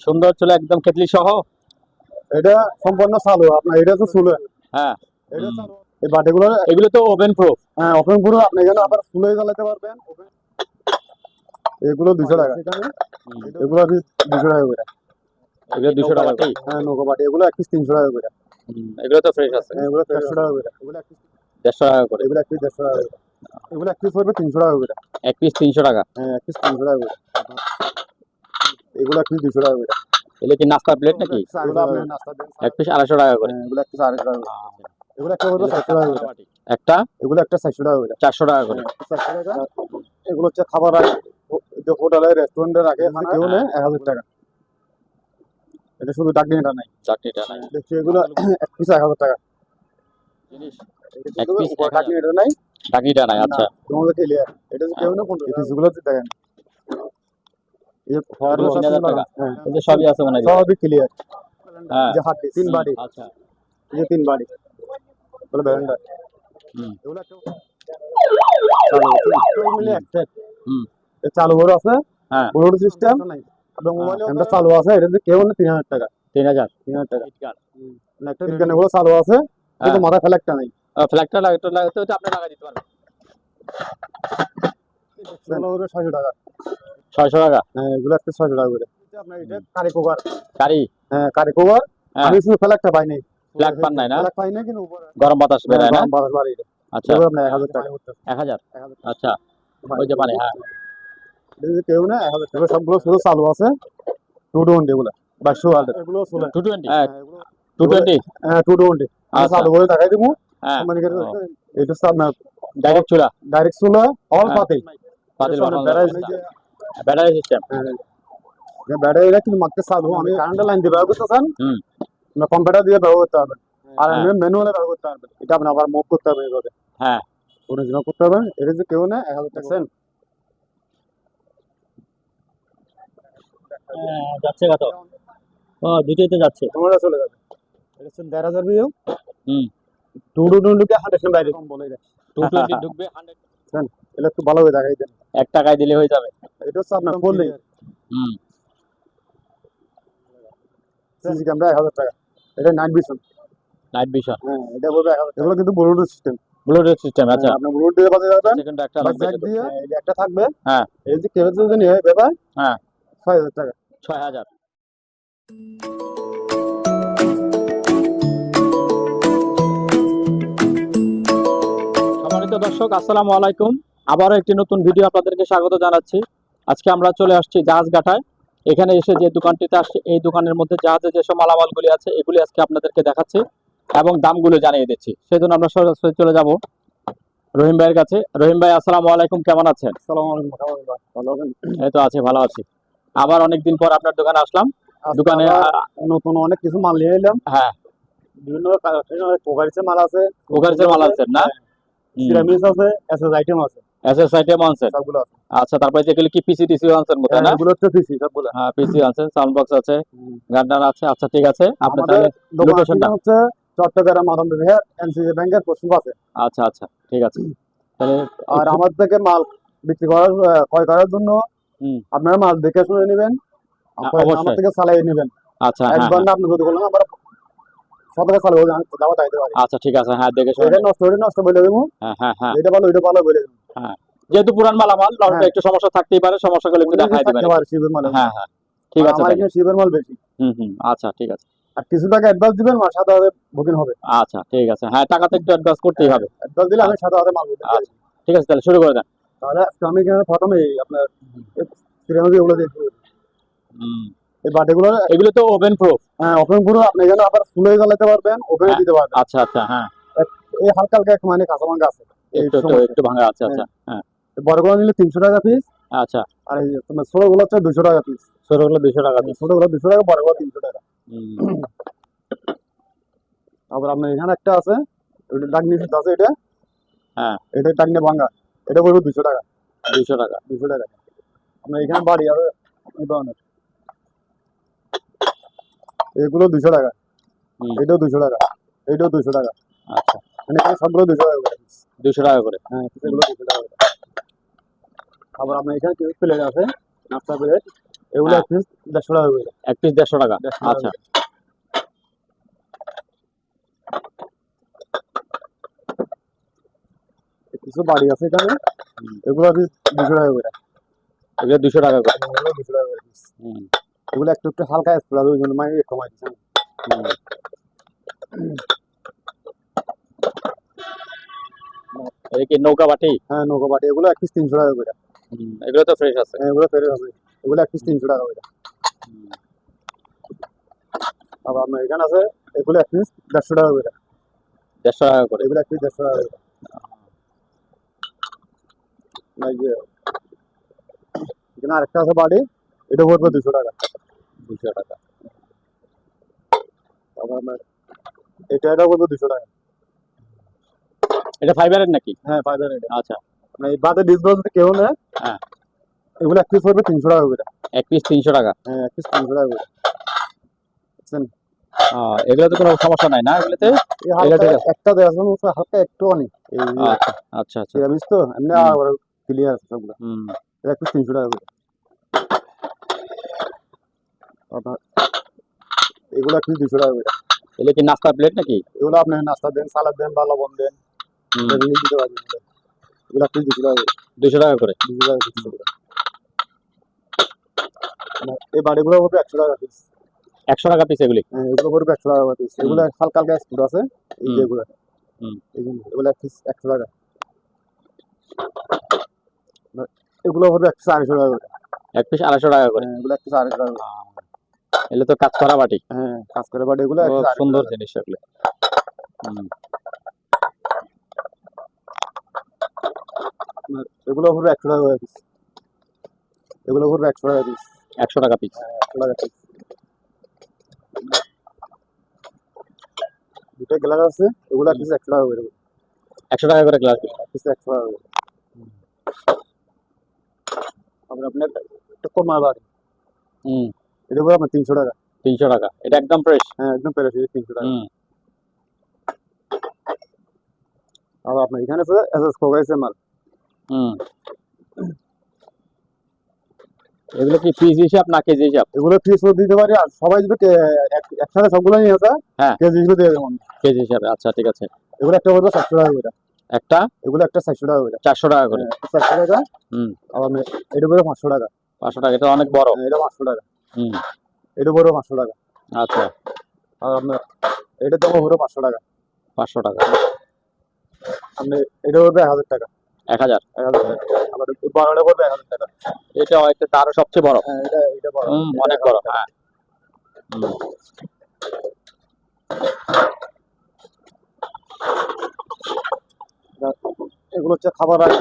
সুন্দর চুলা একদম কেটলি সহ। এটা সম্পূর্ণ চালু আপনার, এটা তো চুলে। হ্যাঁ, এটা চালু। এই বাটিগুলো এগুলো তো ওভেন প্রুফ। হ্যাঁ ওপেন পুরো, আপনি এখানে আবার চুলে জ্বালাতে পারবেন। এগুলো 200 টাকা, এগুলো পিস 200 টাকা করে। এগুলো 200 টাকা কি? হ্যাঁ নৌকা বাটি, এগুলো এক পিস 300 টাকা করে। এগুলো তো ফ্রেশ আছে। এগুলো 150 টাকা করে, এগুলো এক পিস 150 টাকা করে। এগুলো এক পিস 150 টাকা করে, এগুলো এক পিস পড়বে 300 টাকা করে। এক পিস 300 টাকা। হ্যাঁ এক পিস 300 টাকা করে। এগুলো এক পিস 200 টাকা করে। এগুলো কি নাস্তা প্লেট নাকি? এগুলো আপনি নাস্তা দেন। এক পিস 250 টাকা করে। এগুলো এক পিস 250 টাকা করে। এগুলো একটা পড়বে 400 টাকা করে। একটা এগুলো একটা 400 টাকা করে। 400 টাকা করে। 400 টাকা। এগুলো হচ্ছে খাবার হোটেলে রেস্টুরেন্টে রাখে, কেউ নেয় 1000 টাকা। এটা শুধু ডাকনিটা নাই, চাটনিটা নাই। দেখছি এগুলো এক পিস 1000 টাকা। এক পিস ডাকনিটা নাই, চাটনিটা নাই। আচ্ছা, তোমাদের ক্লিয়ার। এটা যে কেউ না 15 পিসগুলো দেখেন। এই খাওয়ার এগুলো 3000 টাকা। হ্যাঁ এই যে সবই আছে মনে হয়। সবই ক্লিয়ার। হ্যাঁ, যে হাত 3 বাড়ি, আচ্ছা। এই যে 3 বাড়ি বলে ব্যান্ডার। হুম, এগুলো একটা চালু মিলে এক সেট। হুম, এই চালু করে আছে, হ্যাঁ, ব্লুটুথ সিস্টেম এবং মোবাইলে এটা চালু আছে। এটা যে কেউ না 3000 টাকা। 3000 টাকা। না একটা বিজ্ঞানীগুলো চালু আছে, কিন্তু মাথা ফেলাকটা নাই। ফ্ল্যাগটা লাগাতে হচ্ছে আপনি লাগা দিতে পারবেন। এগুলো হলো 600 টাকা। 600 টাকা। হ্যাঁ এগুলো একটা 600 টাকা করে। আপনার এটা কারি কুকার। কারি। হ্যাঁ কারি কুকার। হ্যাঁ। আমি শুধু ফেলাকটা পাই নাই। ফ্ল্যাগ পান নাই না? ফেলাক পাই নাই, কিন্তু উপরে গরম বাতাস বেরোয় না? গরম বাতাস বাড়ি। আচ্ছা, এগুলো আপনার 1000 টাকা। 1000। আচ্ছা, ওই যে মানে হ্যাঁ, এটা যে কেউ না 1000 টাকা। সবগুলো শুধু চালু আছে 220 এগুলো 22 ওয়াট। এগুলো চলে 220। হ্যাঁ, 220। হ্যাঁ 220 আমি আচ্ছা। চালু করে দেখাই দেবো। হ্যাঁ, এটা আপনার ডাইরেক্ট চুলা। ডাইরেক্ট চুলা, অল হ্যাঁ। পাতিল। পাতিল বানানো ব্যাটারি যাবে। Battery system. ব্যাটারিটা কিন্তু মাত্র চালু। আমি কারেন্টের লাইন দিয়ে ব্যবহার করতেছেন, হুম, না কম্পিউটার দিয়ে ব্যবহার করতে পারবেন। আর হ্যাঁ। আমি ম্যানুয়ালে ব্যবহার করতে পারবেন। এটা আপনি আবার মুভ করতে হবে এইভাবে। হ্যাঁ, অরিজিনাল করতে হবে। এটা যে কেউ না 1000 টাকা। যাচ্ছে কত? ও, দুটোইতে যাচ্ছে। তোমরা চলে যাবে। এটা হচ্ছে 1500 ভিউ। হুম, 220 কে 100 বাইরে কম বলে এটা। 220 ঢুকবে 100। এটা একটু ভালো করে দেখাই দেন। 1 টাকায় দিলে হয়ে যাবে। এটা হচ্ছে আপনার ফোল্ডিং হুম, সিসি ক্যামেরা 1000 টাকা। এটা নাইট ভিশন। Night vision. হ্যাঁ এটা বলবে 1000 টাকা। এগুলো কিন্তু ব্লুটুথ সিস্টেম। Bluetooth system. আচ্ছা, আপনি ব্লুটুথ দিয়ে বাজে যাবেন। সেকেন্ড একটা বা লাগবে। জ্যাক দিয়ে এই যে একটা থাকবে। হ্যাঁ, এই যে কেবল যদি নিয়ে ব্যাপার হ্যাঁ, 6000 টাকা। 6000। সম্মানিত দর্শক, আসসালামু আলাইকুম। আবারও একটি নতুন ভিডিও আপনাদেরকে স্বাগত জানাচ্ছি। আজকে আমরা চলে আসছি জাহাজঘাটায়। এখানে এসে যে দোকানটিতে আসছে, এই দোকানের মধ্যে জাহাজে যেসব মালামালগুলি আছে এগুলি আজকে আপনাদেরকে দেখাচ্ছি এবং দামগুলো জানিয়ে দিচ্ছি। সেজন্য আমরা সরাসরি চলে যাব রহিম ভাইয়ের কাছে। রহিম ভাই, আসসালামু আলাইকুম, কেমন আছেন? আসসালামু আলাইকুম। ভালো আছেন? এই তো আছি, ভালো আছি। আবার অনেকদিন পর আপনার দোকানে আসলাম। দোকানে নতুন অনেক কিছু মাল নিয়ে এলাম। হ্যাঁ, বিভিন্ন কোকারিসের মাল আছে, কোকারিসের মাল আনছেন না? সিরামিক্স আছে, এসএস আইটেম আছে, এসএস আইটেম আনছেন। সবগুলো আছে। আচ্ছা, তারপরে যেগুলি কি পিসি টিসি আনছেন মতো না? এগুলো হচ্ছে পিসি সবগুলো। হ্যাঁ, পিসি আছে, সাউন্ড বক্স আছে, গার্ডার আছে। আচ্ছা, ঠিক আছে। আপনি আমাদের তাহলে লোকেশনটা। দোকান হচ্ছে চট্টগ্রাম মাধব বিহার এনসিসি ব্যাংকের পশ্চিম পাশে। আচ্ছা, আচ্ছা, ঠিক আছে। তাহলে আর আমার থেকে মাল বিক্রি করার ক্রয় করার জন্য হুম, আপনারা মাল দেখে শুনে নেবেন, আমার অবশ্যই। থেকে চালিয়ে নেবেন। আচ্ছা, হ্যাঁ, একবার হ্যাঁ। না আপনি যদি বলেন আমরা সবাইকে চালিয়ে আমি দাওয়াত দিতে পারি। আচ্ছা, ঠিক আছে। হ্যাঁ, দেখে শুনে। এটা নষ্ট হলে নষ্ট বলে দেবো, হ্যাঁ, হ্যাঁ, হ্যাঁ, এটা ভালো এটা ভালো বলে দেবো। হ্যাঁ। যেহেতু পুরান মালামাল, হ্যাঁ। একটু সমস্যা থাকতেই পারে, সমস্যাগুলো একটু দেখাই দিবেন। শিবের মাল। হ্যাঁ, হ্যাঁ, ঠিক আছে। আমার এখানে শিবের মাল বেশি। হুম, হুম, আচ্ছা, ঠিক আছে। আর কিছু টাকা অ্যাডভান্স দিবেন, আর সাথে সাথে বুকিং হবে। আচ্ছা, ঠিক আছে। হ্যাঁ, টাকা তো একটু অ্যাডভান্স করতেই হবে। অ্যাডভান্স দিলে আমি সাথে সাথে মাল বুকিং আচ্ছা, ঠিক আছে, তাহলে শুরু করে দেন। তাহলে আমি এখানে প্রথমে আপনার সিরামিক এগুলো দিয়ে শুরু করি। হুম, এই বাটিগুলো এগুলো তো ওভেন প্রুফ। ওপেন পুরো, আপনি এখানে আবার ফুলে জ্বালাতে পারবেন, ওপেনে দিতে পারবেন। আচ্ছা, আচ্ছা, হ্যাঁ, এই হালকা হালকা একটু মানে কাঁচা ভাঙা আছে, একটু একটু ভাঙা আছে। আচ্ছা, হ্যাঁ, বড়গুলো নিলে 300 টাকা পিস। আচ্ছা। আর এই তোমার ছোটগুলো হচ্ছে 200 টাকা পিস। ছোটগুলো 200 টাকা পিস। ছোটগুলো 200 টাকা, বড়গুলো 300 টাকা। হুম, আবার আপনার এখানে একটা আছে, ওইটা ডাকনি আছে, এটা হ্যাঁ, এটা ডাকনি ভাঙা, এটা পড়বে 200 টাকা। 200 টাকা। 200 টাকা। আপনার এখানে বাড়ি হবে এই ধরনের, এগুলো 200 টাকা, হুম, এটাও 200 টাকা, এটাও 200 টাকা। আচ্ছা, মানে এখানে সবগুলো 200 টাকা করে পিস। 200 টাকা করে। হ্যাঁ এগুলো 200 টাকা করে। আবার আপনার এখানে কিছু প্লেট আছে, নাস্তা প্লেট, এগুলো হ্যাঁ। এক পিস 150 টাকা করে। এক পিস 150 টাকা। 150 টাকা আচ্ছা, করে। কিছু বাড়ি আছে এখানে, হুম, এগুলো পিস 200 টাকা করে। এগুলো 200 টাকা করে। এগুলো 200 টাকা করে পিস। হুম, এগুলো একটু একটু হালকা স্প্রে ওই জন্য মানে কমাই দিচ্ছেন। হুম। এই কি নৌকা বাটি? হ্যাঁ, নৌকা বাটি এগুলো এক পিস 300 টাকা করে। এগুলো তো ফ্রেশ আছে। হ্যাঁ, এগুলো ফেরত হবে। এগুলো এক পিস 300 টাকা করে। হুম, আবার আপনার এখানে আছে, এগুলো এক পিস 150 টাকা করে। 150 টাকা করে। এগুলো এক পিস 150 টাকা করে। না, এই যে এখানে আরেকটা আছে বাড়ি, এটা পড়বে 200 টাকা। 200 টাকা। আবার আপনার এটা পড়বে 200 টাকা। এটা ফাইবারের নাকি? হ্যাঁ, ফাইবার এটা। আচ্ছা, মানে এই বাদে ডিসব্যালেন্স যদি কেউ নেয়, হ্যাঁ, এগুলো এক পিস পড়বে 300 টাকা করে। এক পিস 300 টাকা। হ্যাঁ, এক পিস 300 টাকা করে। বুঝছেন? এগুলো তো কোনো সমস্যা নাই না এগুলোতে? এই এগুলো হালকা ঠিক আছে। একটা দেওয়া আছে মনে হচ্ছে, হালকা একটু অনেক এই আচ্ছা, আচ্ছা, আচ্ছা। পিরামিড তো এমনি হুম। আবার ক্লিয়ার আছে সবগুলো। হুম, এটা এক পিস 300 টাকা করে। আপনার এগুলো এক পিস 200 টাকা করে। এগুলো কি নাস্তার প্লেট নাকি? এগুলো আপনি নাস্তা দেন, সালাদ দেন বা লবণ দেন, হুম, এটা রিলিজ দিতে পারবেন। এগুলো এক পিস 200 টাকা করে। 200 টাকা করে। 200 টাকা পিস এগুলো। এই বাড়িগুলো পড়বে 100 টাকা পিস। 100 টাকা পিস এগুলি। হ্যাঁ, এগুলো পড়বে 100 টাকা পিস। হুম। এগুলো হালকা হালকা স্পুর আছে, এই হুম। যেগুলো হুম। এগুলো এক পিস 100 টাকা। এগুলো পড়বে এক পিস 250 টাকা করে। এক পিস 250 টাকা করে। হ্যাঁ, এগুলো এক পিস 250 টাকা করে। এগুলো তো কাজ করা বাটি। হ্যাঁ, কাজ করে বাড়ি এগুলো এক ও, পিস 250 সুন্দর টাকা করে। জিনিস এগুলো। হুম, এগুলো পড়বে 100 টাকা করে পিস। এগুলো পড়বে 100 টাকা পিস। 100 টাকা পিস। 100 টাকা পিস। দুটো গ্লাস আছে, এগুলো এক পিস 100 টাকা করে। 100 টাকা করে গ্লাস। এক পিস 100 টাকা করে। তারপরে আপনার একটা কোরমা বাড়ি, হুম, এটা পড়বে আপনার 300 টাকা। 300 টাকা। এটা একদম ফ্রেশ। হ্যাঁ, একদম প্যারাস 300 টাকা। হুম, আর আপনার এখানে আছে এসএস কোকাইসের মাল। হুম। এগুলো কি পিস হিসাব না কেজি হিসাব? এগুলো পিস দিতে পারি, আর সবাই যদি একসাথে সবগুলো নিয়ে আসে, হ্যাঁ। কেজি হিসেবে দিয়ে দেবো আমি। কেজি হিসাবে। আচ্ছা, ঠিক আছে। এগুলো একটা পড়বে 400 টাকা করে। একটা এগুলো একটা 400 টাকা করে। 400 টাকা করে। হ্যাঁ, একটা 400 টাকা। হুম, আর আপনার এটা পড়বে 500 টাকা। 500 টাকা। এটা অনেক বড়। হ্যাঁ, এটা 500 টাকা। হুম, এটা পড়বে 500 টাকা। আচ্ছা, আর আপনার এটা দাম পড়বে 500 টাকা। 500 টাকা। আপনি এটা পড়বে 1000 টাকা। 1000। 1000 টাকা। আবার এই বড়টা পড়বে 1000 টাকা। এটা হয়তো তারও সবচেয়ে বড়। হ্যাঁ, এটা বড়। হুম, এটা অনেক 1000 বড়। টাকা। হ্যাঁ। হুম, এগুলো হচ্ছে খাবার রাখে,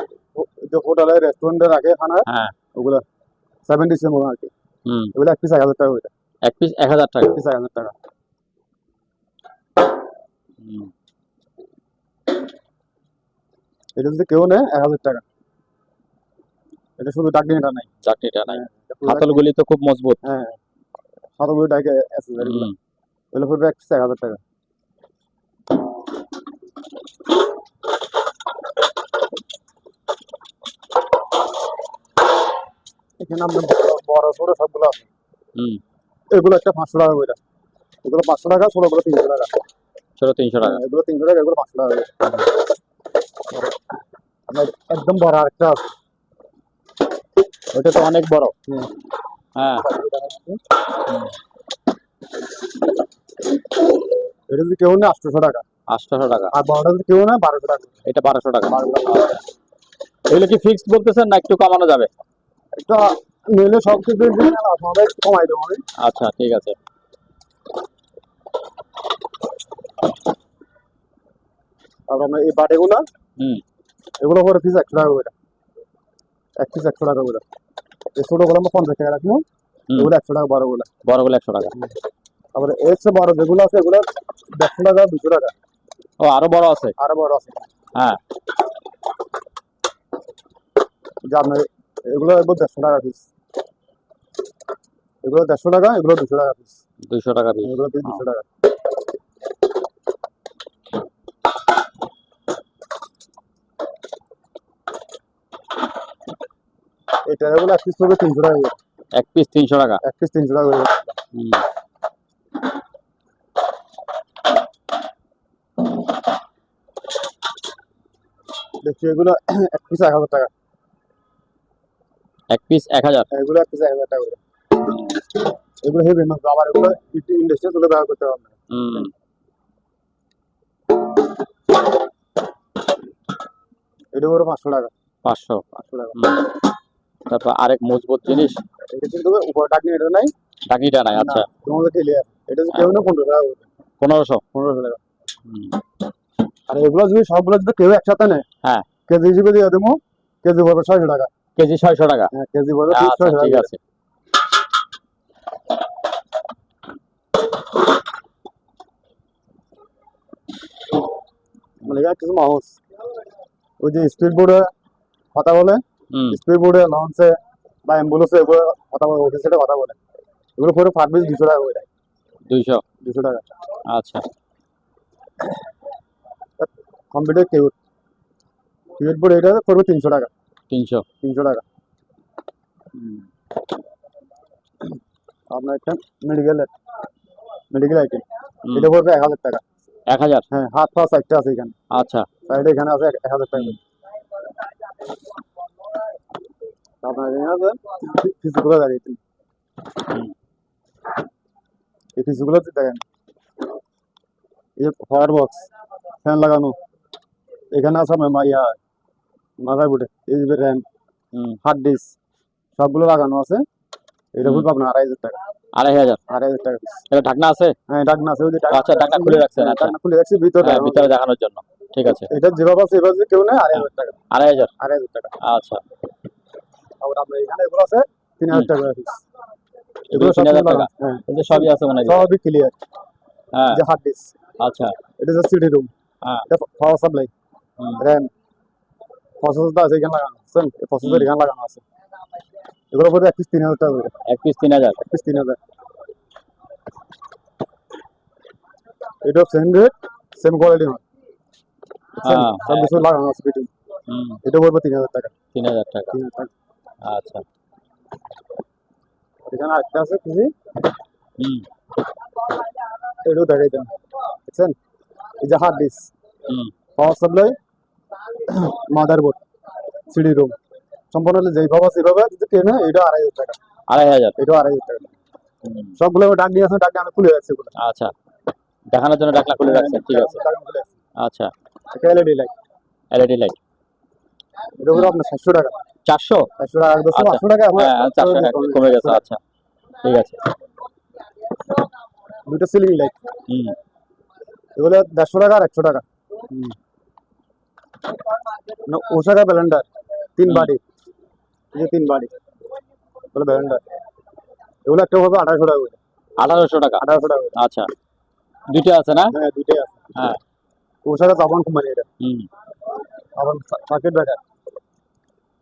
যে হোটেলে রেস্টুরেন্টে রাখে খানা, হ্যাঁ। ওগুলো 70 এর মতো আর কি। হুম, এগুলো এক পিস 1000 টাকা করে। এক পিস 1000 টাকা। এক পিস 1000 টাকা। হুম, এটা যদি কেউ নেয় 1000 টাকা। এটা শুধু ডাকনিটা নাই। চাটনিটা নাই। হ্যাঁ, এটা পুরো হাতলগুলি তো খুব মজবুত। হ্যাঁ, সাতগুলো ডাকে অ্যাক্সেসরি গুলো। হুম, এগুলো পড়বে এক পিস 1000 টাকা। এখানে আপনার বড় ছোট সবগুলো আছে। হুম। এগুলো একটা 500 টাকা করে। এগুলো 500 টাকা, ছোটগুলো 300 টাকা। ছোট 300 টাকা। হ্যাঁ, এগুলো 300 টাকা, এগুলো 500 টাকা করে। আপনার একদম বড় আরেকটা আছে। ওটা তো অনেক বড়। হুম। হ্যাঁ। এটা যদি কেউ নেয় 800 টাকা। 800 টাকা। আর বড়টা যদি কেউ নেয় 1200 টাকা। এটা 1200 টাকা। 1200 টাকা। এগুলো কি ফিক্সড বলতেছেন না একটু কমানো যাবে? এটা নিলে সব কিছু আপনাদের একটু কমাই দেবো আমি। আচ্ছা, ঠিক আছে। আর আপনার এই বাটিগুলো, হুম, এগুলো করে পিস 100 টাকা করে। এক পিস 100 টাকা করে। এই ছোটগুলো আমরা 50 টাকা রাখবো। হুম। এগুলো 100 টাকা, বড়গুলো। বড়গুলো 100 টাকা। তারপরে এর চেয়ে বড় যেগুলো আছে, এগুলো 150 টাকা, 200 টাকা। ও, আরো বড় আছে। আরো বড় আছে। হ্যাঁ। যে আপনার এগুলো 150 টাকা পিস। এগুলো 150 টাকা, এগুলো 200 টাকা পিস। 200 টাকা পিস। এগুলো পিস 200 টাকা। এটা এগুলো এক পিস পড়বে 300 টাকা করে। এক পিস 300 টাকা। এক পিস 300 টাকা করে। হুম। দেখছি এগুলো এক পিস 1000 টাকা। এক পিস 1000। এগুলো এক পিস 1000 টাকা করে। এগুলো হেভি মাছ, আবার এগুলো ইন্ডাস্ট্রি চলে ব্যবহার করতে পারবেন। হুম। এটা করে 500 টাকা। 500। 500 টাকা। হুম। তারপর আরেক মজবুত জিনিস, এটা কিন্তু উপর ডাকনি এটা নাই, ডাকিটা নাই। আচ্ছা, তোমাদের ক্লিয়ার। এটা যে কেউ না 15 টাকা করে। 1500। 15 টাকা। হুম। আর এগুলো যদি সবগুলো যদি কেউ একসাথে নেয়, হ্যাঁ, কেজি হিসেবে দিয়ে দেবো, কেজি পড়বে 600 টাকা। কেজি 600 টাকা। হ্যাঁ, কেজি পড়বে আচ্ছা, 600 ঠিক টাকা। আছে। মানে এটা কিছু মাউস, ওই যে স্পিড বোর্ডে কথা বলে, হুম। স্পিড বোর্ডে লঞ্চে বা অ্যাম্বুলেন্সে এগুলো কথা বলে, অফিসে কথা বলে, এগুলো পরে পার পিস 200 টাকা করে। 200। 200 টাকা। আচ্ছা। কম্পিউটার কিবোর্ড বোর্ড এটা পড়বে 300 টাকা। 300। 300 টাকা। হুম। আপনার একটা মেডিকেল আইটেম, হুম। এটা পড়বে 1000 টাকা। 1000। হ্যাঁ, হাত পা সাইডটা আছে এখানে, আচ্ছা। সাইডে এখানে আছে 1000 টাকা। হুম। আপনার এখানে আছে ফিজিগুলো দাঁড়িয়েছে, হুম। এই ফিজিগুলো দেখেন, এই পাওয়ার বক্স, ফ্যান লাগানো, এখানে আছে আপনার মাথার বোর্ডে এই যে র্যাম, হুম। হার্ড ডিস্ক সবগুলো লাগানো আছে। এটা হুম। পড়বে আপনার 2500 টাকা। 2500। 2500 টাকা পিস। এটা ঢাকনা আছে? হ্যাঁ, ডাকনা আছে, ওই যে আচ্ছা, ঢাকনা খুলে রাখছেন। আচ্ছা, ডাকনা খুলে রাখছি ভিতরে হ্যাঁ, দেখানোর ভিতরে জন্য। দেখানোর জন্য। ঠিক আছে। এটা যেভাবে আছে এভাবে যদি কেউ নেয় 2500 টাকা। 2500। 2500 টাকা। আচ্ছা। আবার আপনার এখানে এগুলো আছে 3000 টাকা পিস। এগুলো এগুলো সব 3000 টাকা। লাগানো। হ্যাঁ, এই যে সবই আছে মনে হয়। সবই ক্লিয়ার। হ্যাঁ। যে হার্ড ডিস্ক, আচ্ছা। এটা যে সিডি রুম, হ্যাঁ। এটা পাওয়ার সাপ্লাই, হুম। র্যাম, প্রসেসরটা আছে এখানে লাগানো, বুঝছেন? এই প্রসেসর হুম। এখানে লাগানো আছে। এগুলো পড়বে এক পিস 3000 টাকা করে। এক পিস 3000। এক পিস 3000। এটা সেম রেট, সেম কোয়ালিটি মাল, বুঝছেন? হ্যাঁ, সব কিছু লাগানো আছে ফিটিং। হুম। এটা পড়বে 3000 টাকা। 3000 টাকা। 3000 টাকা। আচ্ছা। এখানে আরেকটা আছে খুবই, হুম। এটাও দেখাই দেন, বুঝছেন? এই যে হার্ড ডিস্ক, হুম। Power supply, motherboard, CD ROM সম্পূর্ণ যেইভাবে সেভাবে যদি কেনে এটা 2500 টাকা। 2500। এটাও 2500 টাকা। হুম। সবগুলো ডাক দিয়ে আছে, ডাক আমি খুলে রাখছি এগুলো। আচ্ছা, দেখানোর জন্য ঢাকনা খুলে রাখছেন। ঠিক আছে। ডাকনা খুলে রাখছি। আচ্ছা। এটা এলইডি লাইট, এলইডি লাইট। এটা হলো আপনার 700 টাকা। 400। 700 টাকা একদম, আচ্ছা। 800 টাকা আমার হ্যাঁ, 400 টাকা কমে গেছে। আচ্ছা, ঠিক আছে। দুটো সিলিং লাইট, হুম। এগুলো 150 টাকা আর 100 টাকা। হুম। ওশাকা ব্লেন্ডার 3 হুম। বাড়ি, এই যে 3 বাড়ি এগুলো ব্লেন্ডার, এগুলো একটা হবে 2800 টাকা করে। 1800 টাকা। 1800 টাকা করে। আচ্ছা, দুইটা আছে না? হ্যাঁ, দুটোই আছে। হ্যাঁ। ওশাকা জাপান কোম্পানি এটা। হুম। আবার সার্কিট ব্রেকার,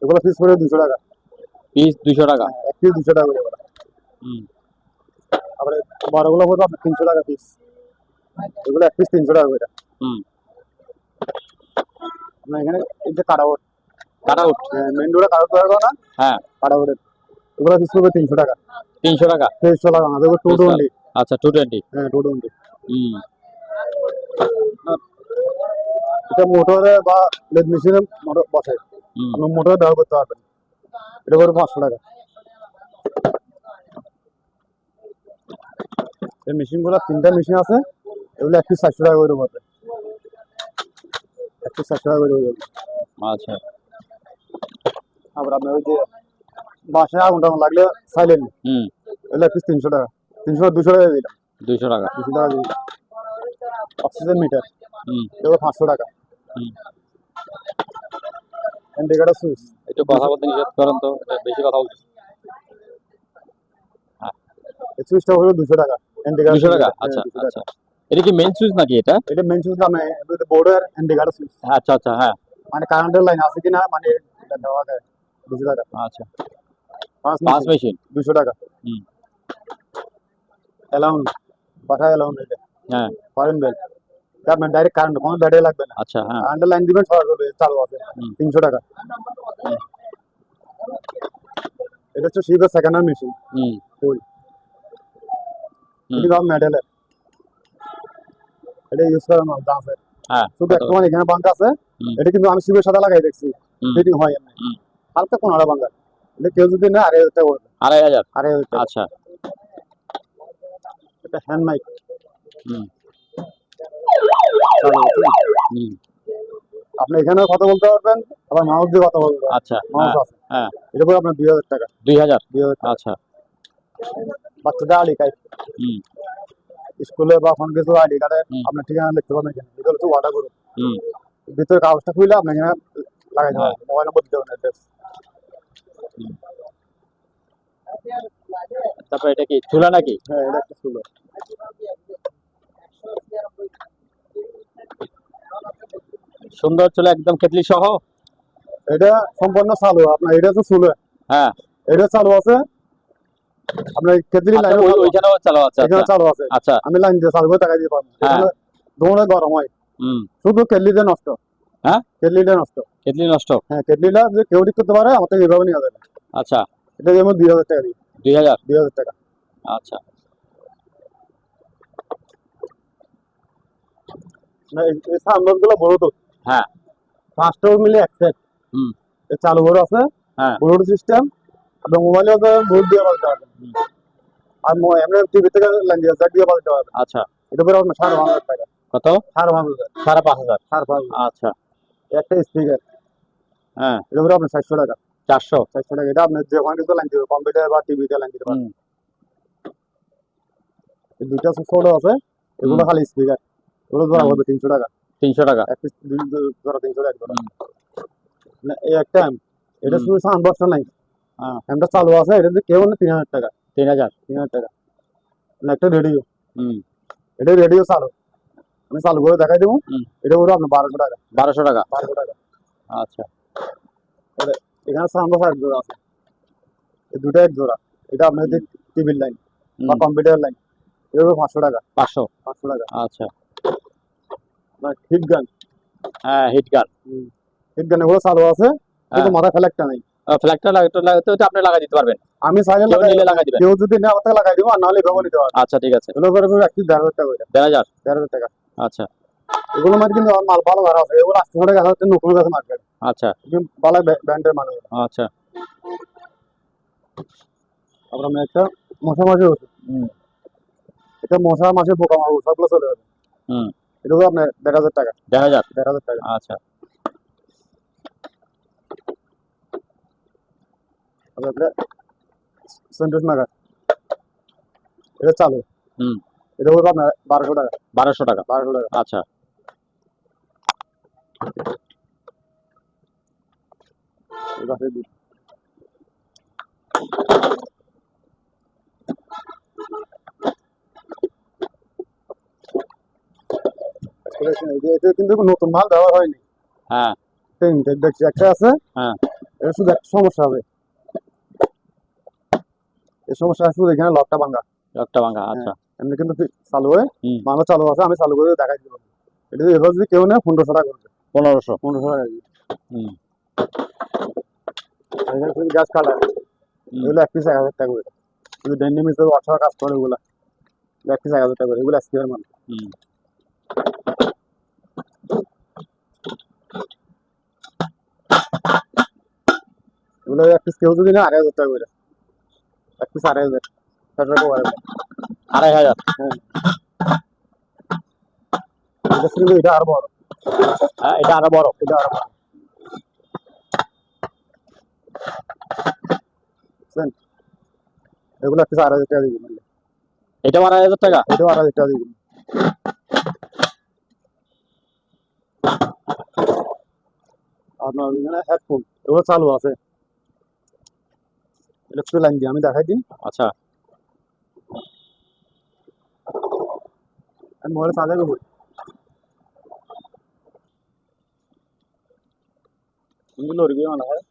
এগুলো পিস করে 200 টাকা। পিস 200 টাকা। হ্যাঁ, এক পিস 200 টাকা করে এগুলো। হুম। আবার বড়গুলো পড়বে আপনার 300 টাকা পিস, এগুলো এক পিস 300 টাকা করে। হুম। আপনার এখানে এই যে কাটাউট, কাট আউট। মেন ডোরে কাটাউট করা না, হ্যাঁ। কাটাউটের এগুলো পিস করবে 300 টাকা। 300 টাকা। 300 টাকা না, দেখো 220। আচ্ছা, 220। হ্যাঁ, 220। হুম। এটা মোটরে বা লেদ মেশিনে মোটর বসে, হুম। আপনি মোটরে ব্যবহার করতে পারবেন। এটা পড়বে 500 টাকা। এই মেশিনগুলো 3টা মেশিন আছে, এগুলো এক পিস 700 টাকা করে পড়বে। এক পিস 700 টাকা করে পড়বে। আচ্ছা। আবার আপনার ওই যে বাসায় আগুন টাগুন লাগলে সাইলেন্ট, হুম। এগুলো এক পিস 300 টাকা। 300 200 টাকা দিলাম। 200 টাকা। 200 টাকা দিলাম। অক্সিজেন মিটার, হুম। এগুলো 500 টাকা। হুম। ইন্ডিকেটর সুইচ, একটু কথা বলতে নিষেধ করেন তো, এটা বেশি কথা বলতেছি। হ্যাঁ। এই সুইচটা হলো 200 টাকা। ইন্ডিকেটর 200 টাকা। আচ্ছা, 200 টাকা। আচ্ছা। এটা কি মেইন সুইচ নাকি এটা? এটা মেইন সুইচ নামে বোর্ডের ইন্ডিকেটর সুইচ, আচ্ছা, আচ্ছা। হ্যাঁ। মানে কারেন্টের লাইন আছে কিনা, মানে এটা দেওয়া যায় 200 টাকা। আচ্ছা, 5 পাঁচ মেশিন মেশিন। 200 টাকা। হুম। অ্যালাউন্স, বাসায় অ্যালাউন্স এটা হ্যাঁ। ফরেন বেল, আপনার ডাইরেক্ট কারেন্ট, কোনো ব্যাটারি লাগবে না। আচ্ছা। হ্যাঁ। কারেন্টের লাইন দিবেন, সরাসরি চালু আছে। হুম। 300 টাকা। এটা হচ্ছে শিবের সেকেন্ড হ্যান্ড মেশিন, হুম ফুল হুম। এটা মেডেলের, এটা ইউজ করার মধ্যে আছে হ্যাঁ শুধু কত? একটা মানে এখানে বাঙ্ক আছে। হুম এটা কিন্তু আমি শিবের সাথে লাগাই দেখছি, হুম ফিটিং হয় এমনি হুম। হালকা কোন আড়া বাঙ্গা। এটা কেউ যদি না 2,500 টাকা করবে, 2,500? 2,500 টাকা। আচ্ছা। এটা হ্যান্ড মাইক হুম চালু হচ্ছে। হুম। আপনি এখানেও কথা বলতে পারবেন, আবার মাউস দিয়ে কথা বলতে পারবেন, আচ্ছা। মাউস হ্যাঁ আছে। হ্যাঁ। এটা পরে আপনার 2,000 টাকা, 2,000? 2,000 টাকা। আচ্ছা। বাচ্চাদের আইডি কার্ড, হুম স্কুলে বা কোনো কিছু আইডি কার্ডে হুম আপনার ঠিকানা লিখতে পারবেন এখানে, এটা হচ্ছে ওয়াটার গ্রুপ। হুম ভিতরে কাগজটা খুলে আপনি এখানে লাগাইতে হ্যাঁ পারবেন, মোবাইল নম্বর দিতে পারবেন, অ্যাড্রেস। হুম। তারপর এটা কি চুলা নাকি? হ্যাঁ এটা একটা ছিল। সুন্দর চুলা একদম কেটলি সহ? এটা সম্পূর্ণ চালু, আপনার এটা হচ্ছে চুলে, হ্যাঁ। এটা চালু আছে, আপনার কেটলি আচ্ছা, লাইনও চালু আছে, ওইখানেও চালু আছে? আচ্ছা এখানে চালু আছে। আচ্ছা। আমি লাইন দিয়ে চালু করে টাকা দিয়ে পাবো, হ্যাঁ। এখানে দোকানে গরম হয়, হুম। শুধু কেটলিটা নষ্ট। হ্যাঁ কেটলিটা নষ্ট। কেটলি নষ্ট? হ্যাঁ কেটলিটা যে কেউ ঠিক করতে পারে আমার থেকে এভাবে নিয়ে যাবে। আচ্ছা। এটা যেমন 2,000 টাকা দিই, 2,000? 2,000 টাকা। আচ্ছা। না এই সাউন্ড গুলো ব্লুটুথ, হ্যাঁ। 5টা মিলে একসেট হুম। চালু করে আছে, হ্যাঁ। Bluetooth system. আপনার মোবাইলে ব্লুটুথ দিয়ে বলতে পারবেন, হুম। আর এমনি টিভি থেকে লাইন দিয়ে জ্যাক দিয়ে বলতে পারবেন। আচ্ছা। এটা পরে আপনার 5,500 টাকা। কত? 5,500, 5,500? 5,500। আচ্ছা। একটা স্পিকার, হ্যাঁ। এটা পরে আপনার 400 টাকা। 400? 400 টাকা, এটা আপনার যে ওখানে কিছু লাইন দিবে, কম্পিউটার বা টিভিতে লাইন দিতে পারবেন। হুম এই দুইটা ছোট আছে, এগুলো হুম খালি স্পিকার, এগুলো জোড়া হুম। হবে 300 টাকা। 300 টাকা? এক পিস জোড়া 300 টাকা জোড়া। হুম না এই একটা amp, এটা হুম। শুধু সাউন্ড বক্সটা নাই, হ্যাঁ। এমটা চালু আছে, এটা দিয়ে কেউ না 3,000 টাকা। 3,000? 3,000 টাকা। না একটা রেডিও, হুম এটা রেডিও চালু, আমি চালু করে দেখাই দেবো। হুম। এটা পুরো আপনার 1,200 টাকা। 1,200 টাকা? 1,200 টাকা। আচ্ছা। এটা এখানে সাউন্ড বক্স এক জোড়া আছে, এই দুটো এক জোড়া। এটা আপনার যে টিভির লাইন বা হুম। কম্পিউটার লাইন, এটা হলো 500 টাকা। 500? 500 টাকা। আচ্ছা। আপনার হিট গান, হ্যাঁ হিট গান। হিট গান এগুলো চালু আছে, কিন্তু হ্যাঁ। মাথায় ফেলে একটা নেই। ফ্ল্যাগটা লাগাতে তো আপনি লাগাই দিতে পারবেন, আমি চাইলে কেউ নিলে লাগাই দিবেন? কেউ যদি না আমাকে লাগাই দিব, আর নাহলে এভাবে নিতে পারবে। আচ্ছা ঠিক আছে। এগুলো করে একটু 1,500 টাকা করে। 1,500? 1,500 টাকা। আচ্ছা এগুলো মানে কিন্তু আমার মাল ভালো ভালো আছে, এগুলো 800 টাকা হচ্ছে নতুন কাছে মার্কেট, আচ্ছা ভালো ব্র্যান্ডের মাল এগুলো। আচ্ছা। তারপর আমি একটা মশা মাছি ওষুধ, হুম এটা মশা মাছি পোকা মারবো সবগুলো চলে যাবে, হুম। এটা হলো আপনার 1,500 টাকা। 1,500? 1,500 টাকা। আচ্ছা। তারপরে সেন্টুস মাগার, এটা চালু, হুম। এটা হলো আপনার 1,200 টাকা। 1,200 টাকা? 1,200 টাকা। আচ্ছা। এই পাশে দিই। এটা কিন্তু নতুন মাল দেওয়া হয়নি, হ্যাঁ দেখছি একটা আছে, হ্যাঁ। এটা শুধু একটা সমস্যা হবে, এই সমস্যা আছে শুধু এখানে লকটা ভাঙা। একটা ভাঙা? আচ্ছা। এমনি কিন্তু চালু হয়ে হুম। মালও চালু আছে, আমি চালু করে দেখাই দিব। এটা এবার যদি কেউ নেয় 1,500 টাকা করবে। 1500? 1,500 টাকা দিবে। হুম আর এখানে শুধু গ্যাস কাটার, হুম এগুলো এক পিস 1,000 টাকা করে। শুধু ডাইনামিক্স ওয়াটসাপ কাজ করে ওগুলা, এক পিস 1,000 টাকা করে, এগুলো এসপিআর মাল। হুম। এগুলো এক পিস কেউ যদি নেয় 2,500 টাকা করে, এক পিস 2,500 টাকা করে। 2,500? হ্যাঁ এটা শুধু এটা আর বড়, হ্যাঁ এটা আরো বড়? এটা আর বড়। বুঝছেন? এগুলো এক পিস 2,500 টাকা দিবেন, এটা 2,500 টাকা? এটাও 2,500 টাকা দিবেন। আপনার এখানে হেডফোন, এগুলো চালু আছে, এটা একটু লাইন দিয়ে আমি দেখাই দিই। আচ্ছা। আমি মোবাইলে চার্জার দেবো, কিন্তু লড়বি মনে হয়।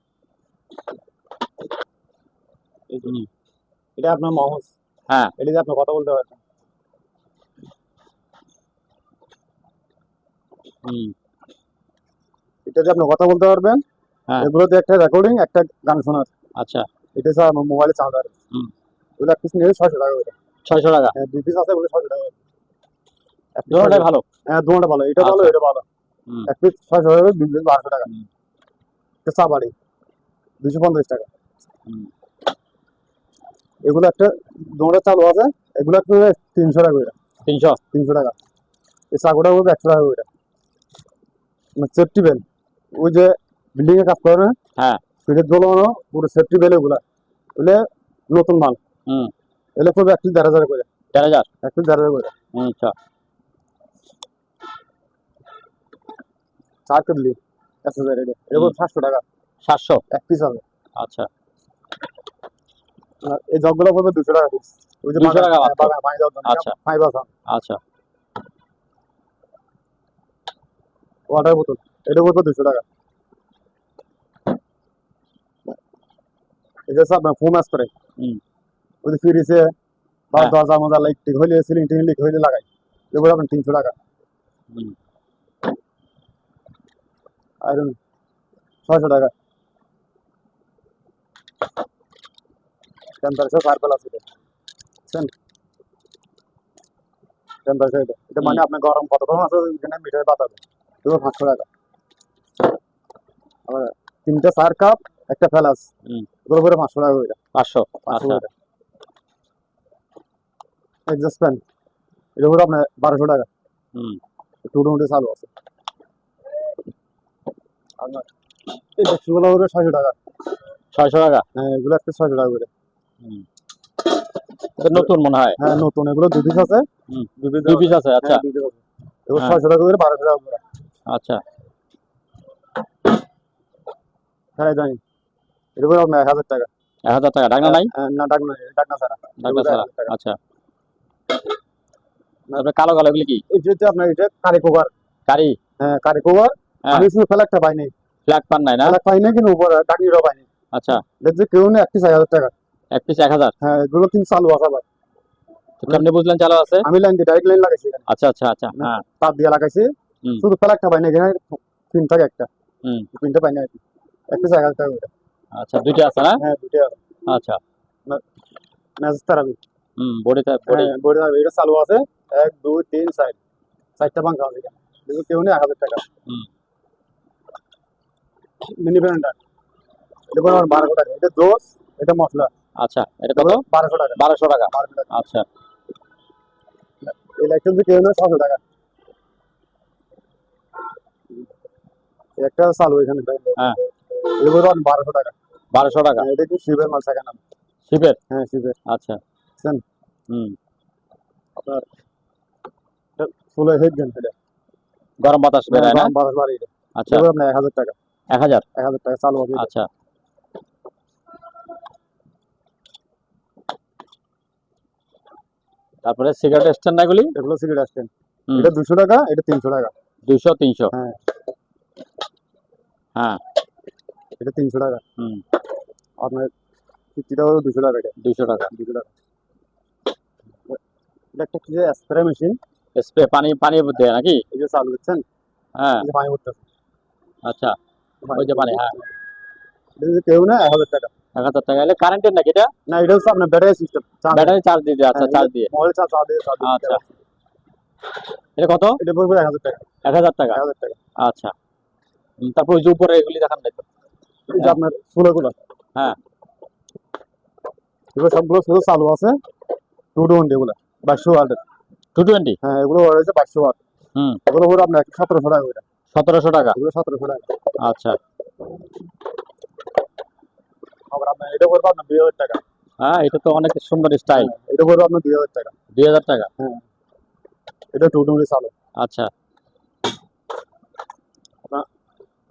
হুম। এটা আপনার মাউস, হ্যাঁ এটা দিয়ে আপনি কথা বলতে পারবেন। হুম। এটা দিয়ে আপনি কথা বলতে পারবেন, হ্যাঁ এগুলোতে একটা রেকর্ডিং, একটা গান শোনার। আচ্ছা। এটা স্যার আমার মোবাইলে চার্জার হুম। ওগুলো এক পিস নিয়ে 600 টাকা করে 600 টাকা। হ্যাঁ 2 পিস আছে ওগুলো 600 টাকা করে। এক piece দুটোটাই 600 ভালো। হ্যাঁ দুটোটা ভালো এটা ভালো আচ্ছা। এটা ভালো হুম। এক পিস 600 টাকা 2 পিস 1200 টাকা হুম। এটা চাবাড়ি 250 টাকা হুম। এগুলো একটা দুটোটা চালু আছে এগুলো একটু 300 টাকা করে 300। টাকা এই চাকুটা হবে 100 টাকা করে সেফটি বেল ওই যে বিল্ডিং এ কাজ করে না হ্যাঁ। পিঠের ঝোলানো পুরো সেফটি বেল এগুলা এগুলো নতুন মাল হুম। এগুলো পড়বে 1 পিস 1500 করে 4000। 1 পিস 1500 করে আচ্ছা। 4 কেটলি 1000 এটা এগুলো 700 টাকা 700। এক পিস হবে আচ্ছা। আর এই জগগুলো পড়বে 200 টাকা পিস ওই যে 200 টাকা মাত্র। বাগান পানি দেওয়ার জন্য আচ্ছা। ফাইবার আচ্ছা। ওয়াটার বোতল এটা পড়বে 200 টাকা এটা সব আপনার ফোম স্প্রে হুম। ওই যে ফ্রিজে বা হ্যাঁ। দরজা মজা লাইট ঠিক হইলে সিলিং টিং লিক হইলে লাগাই এগুলো আপনার 300 টাকা হুম। আয়রন 600 টাকা টেম্পারেচার সার্কেল আছে টেম্পারেচার এটা মানে আপনার গরম কতক্ষণ আছে এখানে মিটারে বাতাবে এগুলো 500 টাকা আবার 3টা সার কাপ একটা ফেলাস হুম। এগুলো করে 500 টাকা করে 500। 500 আচ্ছা। টাকা এক্সস্ট ফ্যান এটা করে আপনার 1200 টাকা হুম। টুটুমুটি চালু আছে আপনার এই ডেক্সগুলো করে 600 টাকা 600 টাকা। হ্যাঁ এগুলো একটা 600 টাকা করে হুম। এটা নতুন মনে হয়। হ্যাঁ নতুন এগুলো 2 পিস আছে হুম। 2 পিস 2 পিস আছে। আচ্ছা। 2 পিস আছে এগুলো হ্যাঁ। 600 টাকা করে 1200 টাকা করে আচ্ছা। হ্যাঁ জানি এটা করে আপনার 1000 টাকা 1000 টাকা। ঢাকনা নাই? না ডাকনা ডাকনা ছাড়া ঢাকনা ছাড়া। 1000 টাকা আচ্ছা। তারপরে কালো কালো এগুলি কি? এই যে আপনার এটা কারি কভার কারি? হ্যাঁ কারি কভার হ্যাঁ। আমি শুধু ফ্ল্যাগটা পাই নাই ফ্ল্যাগ পান নাই না? ফ্ল্যাগ পাই নাই কিন্তু উপরে ডাকনিরও পাই নাই আচ্ছা। দেখছি কেউ নেই 1 পিস 1000 টাকা এক পিস 1000। হ্যাঁ এগুলো কিন্তু চালু আছে আবার তো কেমনে বুঝলেন চালু আছে? আমি লাইন দিয়ে ডাইরেক্ট লাইন লাগাইছি এখানে আচ্ছা আচ্ছা আচ্ছা। হ্যাঁ। তার দিয়ে লাগাইছি হুম। শুধু ফ্ল্যাগটা পাই নাই এখানে পিন থাকে একটা হুম। পিনটা পাই নাই 1 পিস 1000 টাকা করে আচ্ছা, দুইটা আছে না? হ্যাঁ দুটো আচ্ছা। মেসেজ তারাবি হুম। বডিতে বডি। হ্যাঁ বড় এটা চালু আছে 1 2 3 4 4টা পাঙ্খা আছে এখানে দেখো কেউ নেই 1000 টাকা হুম। মিনি ব্র্যান্ডার এটা করে 1200 টাকা এটা জোস এটা মশলা আচ্ছা। এটা কত? 1200 টাকা 1200 টাকা। 1200 টাকা আচ্ছা। এই লাইটটা যদি কেউ নেই 600 টাকা একটা চালু এখানে হ্যাঁ। এটা করে 1200 টাকা 1200 টাকা। এটা কি শিবের মাল থাকে না শিপের? হ্যাঁ শিবের আচ্ছা। বুঝছেন হুম। আপনার ফুলের হেড গেম এটা গরম বাতাস বেরোয় না? বারো বাড়ি এটা আচ্ছা। এটা আপনার 1000 টাকা 1000। 1000 টাকা চালু হবে এটা। আচ্ছা। তারপরে সিগারেট স্ট্যান্ড এগুলি? এগুলো সিগারেট আসছেন হুম। এটা 200 টাকা এটা 300 টাকা 200 300। হ্যাঁ হ্যাঁ। এটা 300 টাকা হুম। আপনার 50 টাকা 200 টাকা এটা 200 টাকা। 200 টাকা এটা একটা কি যে স্প্রে মেশিন স্প্রে পানি পানি দেয় নাকি? এই যে চালু দিচ্ছেন হ্যাঁ। এই যে পানি উঠতেছে আচ্ছা। ওই যে পানি। হ্যাঁ। এটা যদি কেউ না 1000 টাকা 1000 টাকা। এলে কারেন্টের নাকি এটা? না এটা হচ্ছে আপনার ব্যাটারি সিস্টেম ব্যাটারি চার্জ দিয়ে দেয়। আচ্ছা, চার্জ দিয়ে। মোবাইল চার্জ দিয়ে আচ্ছা। এটা কত? এটা পড়বে 1000 টাকা 1000 টাকা। 1000 টাকা আচ্ছা। তারপর ওই যে উপরে এগুলি দেখান নাই তো? এই যে আপনার ফুলগুলো হ্যাঁ। এগুলো সবগুলো ফুল চালু আছে 220 এগুলো 2200 ওয়াটের 220? হ্যাঁ এগুলো হচ্ছে 2200 ওয়াট হুম। এগুলো পড়বে আপনার 1700 টাকা করে 1700 টাকা। এগুলো 1700 টাকা আচ্ছা। আবার আপনার এটা পড়বে আপনার 2000 টাকা হ্যাঁ, এটা তো অনেক সুন্দর স্টাইল। এটা পড়বে আপনার 2000 টাকা 2000 টাকা। হ্যাঁ এটা 220 চালু আচ্ছা।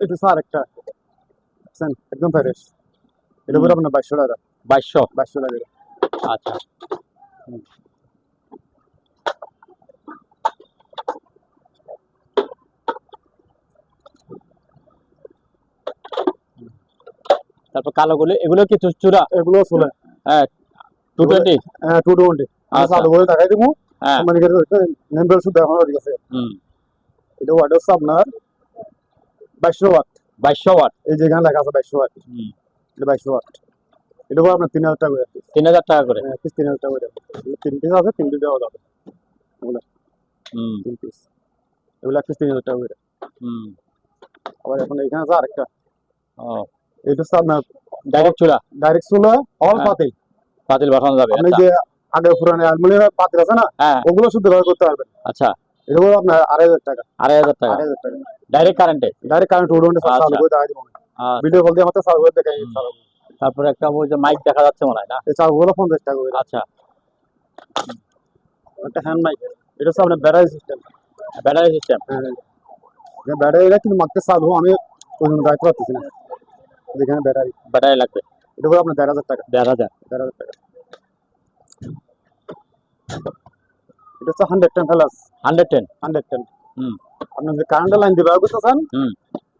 এটা স্যার একটা বুঝছেন একদম ফ্রেশ এটা পড়বে আপনার 2200 টাকা 2200। 2200 টাকা করে। আচ্ছা। তারপর কালোগুলো এগুলো কি চূড়া? এগুলো চলে হ্যাঁ। 220? হ্যাঁ 220 আচ্ছা। চালু করে দেখাই দিব হ্যাঁ। মানে নেম্বার শুধু এখন ঠিক আছে হুম। এটা ওয়াট হচ্ছে আপনার 2200 ওয়াট 2200 ওয়াট। এই যেখানে লেখা আছে 2200 ওয়াট হুম। এটা 2200 ওয়াট এটা পড়বে আপনার 3000 টাকা করে piece। 3000 টাকা করে। পিস 3000 টাকা করে। 3 পিস আছে, 3 পিস দেওয়া যাবে। এগুলা হুম 3 পিস। এগুলা পিস 3000 টাকা করে। হুম। আবার এখন এখানে আছে আরেকটা। ও এটা হচ্ছে আপনার ডাইরেক্ট চুলা, ডাইরেক্ট চুলা, অল হ্যাঁ। পাতিল। পাতিল বসানো যাবে। আপনি আচ্ছা যে আগে পুরানো অ্যালুমিনিয়ামের পাতিল আছে না, হ্যাঁ ওগুলো শুধু ব্যবহার করতে পারবেন। আচ্ছা এটা পড়বে আপনার 2500 টাকা। 2500 টাকা 2500 টাকা। ডাইরেক্ট কারেন্টে। ডাইরেক্ট কারেন্ট উড়ে চালু আচ্ছা করে দেখাই দিব। আচ্ছা। ভিডিও কল দিয়ে আমাদের চালু করে দেখাই চালু। তারপরে একটা ওই যে মাইক দেখা যাচ্ছে মনে হয় না? এই চালগুলো 50 টাকা করে। আচ্ছা একটা হ্যান্ড মাইক। এটা হচ্ছে আপনার ব্যাটারি সিস্টেম। Battery system. ব্যাটারিটা কিন্তু মারতে চালু আমি ওই জন্য দায়িত্ব পাচ্ছি না। যেখানে ব্যাটারি, ব্যাটারি লাগবে এটা পড়বে আপনার 1500 টাকা। 1500। 1500 টাকা। এটা হচ্ছে 110 প্লাস। 110। 110। হুম আপনি যদি কারেন্টের লাইন দিয়ে ব্যবহার করতেছেন, হুম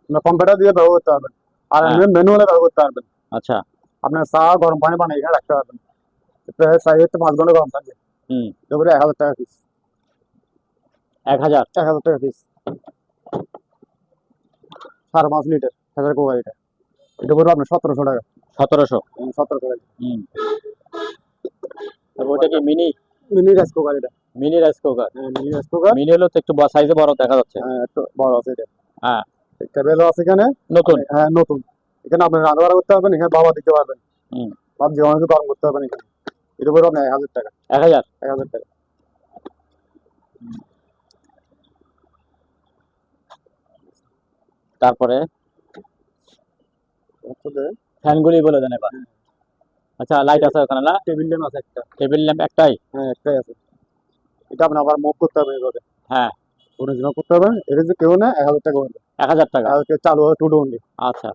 আপনার কম্পিউটার দিয়ে ব্যবহার করতে পারবেন। আর হ্যাঁ। এমনি ম্যানুয়ালে ব্যবহার করতে পারবেন। আচ্ছা আপনার চা গরম পানি বানিয়ে এখানে রাখতে পারবেন। প্রায় 4 থেকে 5 ঘন্টা গরম থাকবে। হুম এবারে 1000 টাকা পিস। 1000। 1000 টাকা পিস। 5.5 লিটার ফেজার কোকা এটা। এটা পড়বে আপনার 1700 টাকা। 1700। 1700 টাকা। হুম। তারপর ওটা কি মিনি? মিনি রাইস কুকার এটা। Mini rice cooker. Mini rice cooker. Mini হলো তো একটু সাইজে বড় দেখা যাচ্ছে। একটু বড় আছে এটা। হ্যাঁ কেবেলও আছে এখানে। নতুন। হ্যাঁ নতুন। এখানে আপনি রান্না বান্না করতে পারবেন, এখানে বাবা দিতে পারবেন। হুম ভাব যে অনেক গরম করতে পারবেন এখানে। এটা পড়বে আপনার 1000 টাকা। 1000। 1000 টাকা। তারপরে হচ্ছে ফ্যানগুলি বলে দেন এবার। আচ্ছা লাইট আছে ওখানে না? টেবিল ল্যাম্প আছে একটা। টেবিল ল্যাম্প একটাই? হ্যাঁ একটাই আছে। এটা আপনি আবার মুভ করতে হবে এভাবে। হ্যাঁ অরিজিনাল করতে হবে। এটা যে কেউ না 1000 টাকা হবে। 1000 টাকা। আর চালু হবে টু ডোনলি। আচ্ছা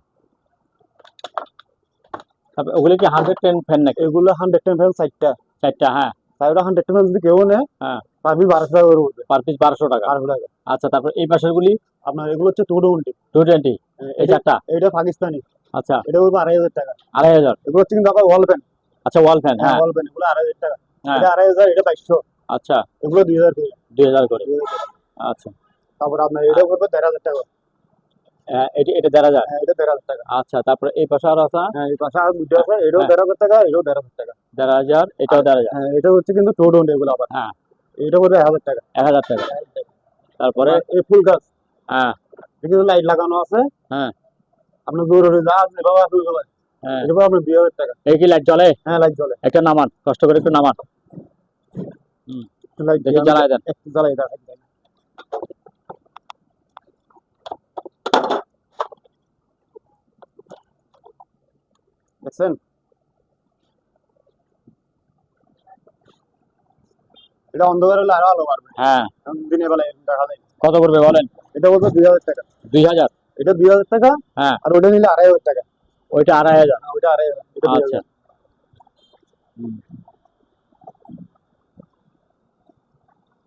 তারপর ওগুলি কি 110 ফ্যান নাকি? এগুলো 110 ফ্যান 4টা। 4টা হ্যাঁ। সাইডে 110 ফ্যান যদি কেউ নেয়, হ্যাঁ পার পিস 1200 টাকা করে পড়বে। পার পিস 1200 টাকা। 1200 টাকা। আচ্ছা তারপর এই পাশের গুলি? আপনার এগুলো হচ্ছে টু ডোনলি। 220। এই চারটা? এটা পাকিস্তানি। আচ্ছা এটা পড়বে 2500 টাকা। 2500। এগুলো হচ্ছে কিন্তু আবার ওয়াল ফ্যান। আচ্ছা ওয়াল ফ্যান হ্যাঁ। ওয়াল ফ্যান এগুলো 2500 টাকা। হ্যাঁ এটা 2500, এটা 2200। আচ্ছা এগুলো 2000 করে। 2000 করে। আচ্ছা তারপর আপনার এটা পড়বে 1500 টাকা। এটা 1500। হ্যাঁ এটা 1500 টাকা। আচ্ছা তারপরে এই পাশে আর আছে? হ্যাঁ এই পাশে আর দুটো আছে, এটাও হ্যাঁ। 1500 টাকা, এটাও 1500 টাকা। 1500 এটাও 1500। হ্যাঁ এটা হচ্ছে কিন্তু টু ডোনলি এগুলো আবার। হ্যাঁ এটা পড়বে 1000 টাকা। 1000 টাকা। তারপরে এই ফুল গাছ হ্যাঁ এখানে লাইট লাগানো আছে। হ্যাঁ আপনার জরুরি যা আছে বাবা ফুল গাছ। হ্যাঁ। এটা পড়বে আপনার 2000 টাকা। এই কি লাইট জ্বলে? হ্যাঁ লাইট জ্বলে। একটা নামান, কষ্ট করে একটু নামান। লাইট দেখি জ্বালায় দেন। একটু জ্বালাই দেখাই দেন। দেখছেন? এটা অন্ধকার হলে আরো আলো বাড়বে। হ্যাঁ কারণ দিনের বেলায় এরকম দেখা যায় না। কত করবে বলেন? এটা বলতে 2000 টাকা। 2000। এটা 2000 টাকা। হ্যাঁ আর ওটা নিলে 2500 টাকা। ওইটা 2500। ওইটা 2500। এটা 2000। আচ্ছা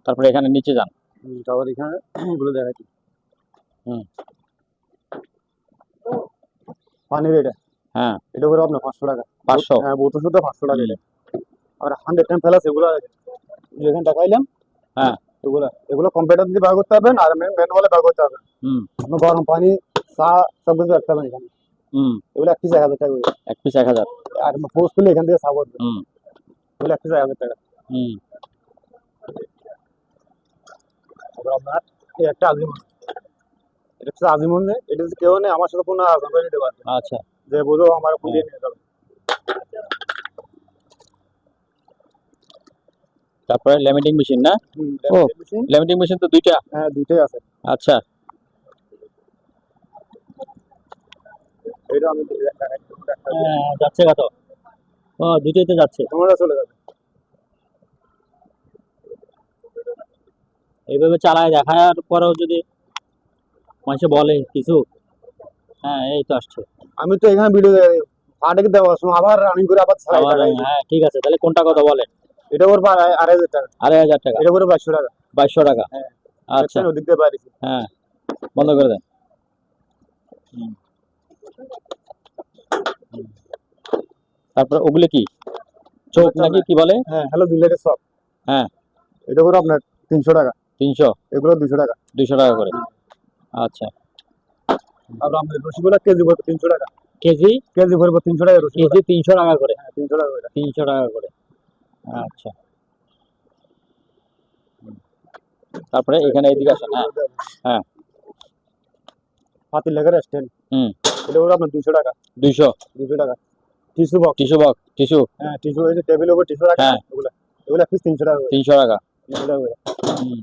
তারপরে এখানে নিচে যান। তারপর এখানে এগুলো দেখাচ্ছি। হুম পানির এটা। হ্যাঁ এটা করে আপনার 500 টাকা। 500। হ্যাঁ বোতল শুদ্ধ 500 টাকা এটা। আর 110 প্লাস এগুলো যেখানে দেখাইলাম, হ্যাঁ এগুলো কম্পিউটার দিয়ে ব্যবহার করতে পারবেন আর ম্যানুয়ালে ব্যবহার করতে পারবেন। হুম আপনি গরম পানি, চা সব কিছু রাখতে পারবেন এখানে। হুম এগুলো এক পিস 1000 টাকা করে। এক পিস 1000। আর পোস্ট করলে এখান থেকে চা করবে। হুম এগুলো এক পিস 1000 টাকা। হুম তারপর আপনার এই একটা আজিমন। এটা হচ্ছে আজিমন নেই, এটা যদি কেউ নেই আমার সাথে কোনো আলোচনা করে নিতে পারবে। আচ্ছা যে বোঝো আমার পুলিয়ে নিয়ে যাবে। তারপরে ল্যামিনেটিং মেশিন না? ও ল্যামিনেটিং মেশিন তো দুইটা? হ্যাঁ দুইটাই আছে। আচ্ছা এটা আমি যাচ্ছে কত? ও দুইটাই তো যাচ্ছে। তোমরা চলে যাবে। এইভাবে চালায় দেখার পরেও যদি মানুষে বলে কিছু, হ্যাঁ এই তো আসছে। আমি তো এখানে ভিডিও আটেকে দেওয়ার সময় আবার রানিং করে আবার চালাই আবার দেখাই। হ্যাঁ ঠিক আছে তাহলে কোনটা কথা বলেন? এটা ওর 2500 টাকা। 2500 টাকা। এটা করে 2200 টাকা। 2200 টাকা। হ্যাঁ আচ্ছা দেখছেন ওদিক দিয়ে বাইরেছি। হ্যাঁ বন্ধ করে দেন। তারপরে ওগুলো কি চোখ নাকি কি বলে? হ্যাঁ হ্যালো বিলেটের সব। হ্যাঁ এটা করে আপনার 300 টাকা। 300। এগুলো 200 টাকা। 200 টাকা করে। আচ্ছা আর আমাদের রসগোল্লা কেজি পড়বে 300 টাকা। কেজি কেজি পড়বে 300 টাকা রসুন। কেজি 300 টাকা করে। হ্যাঁ 300 টাকা করে। 300 টাকা করে। আচ্ছা। তারপরে এখানে এদিকে আসেন। হ্যাঁ হ্যাঁ। পাতিল লেখার স্ট্যান্ড, হুম। এটা পড়বে আপনার 200 টাকা। 200 200 টাকা। Tissue box, tissue. হ্যাঁ টিস্যু, এই যে টেবিলের উপর টিস্যু রাখে না, হ্যাঁ। ওগুলা ওগুলা পিস 300 টাকা করে। 300 টাকা। 300 টাকা করে। হুম।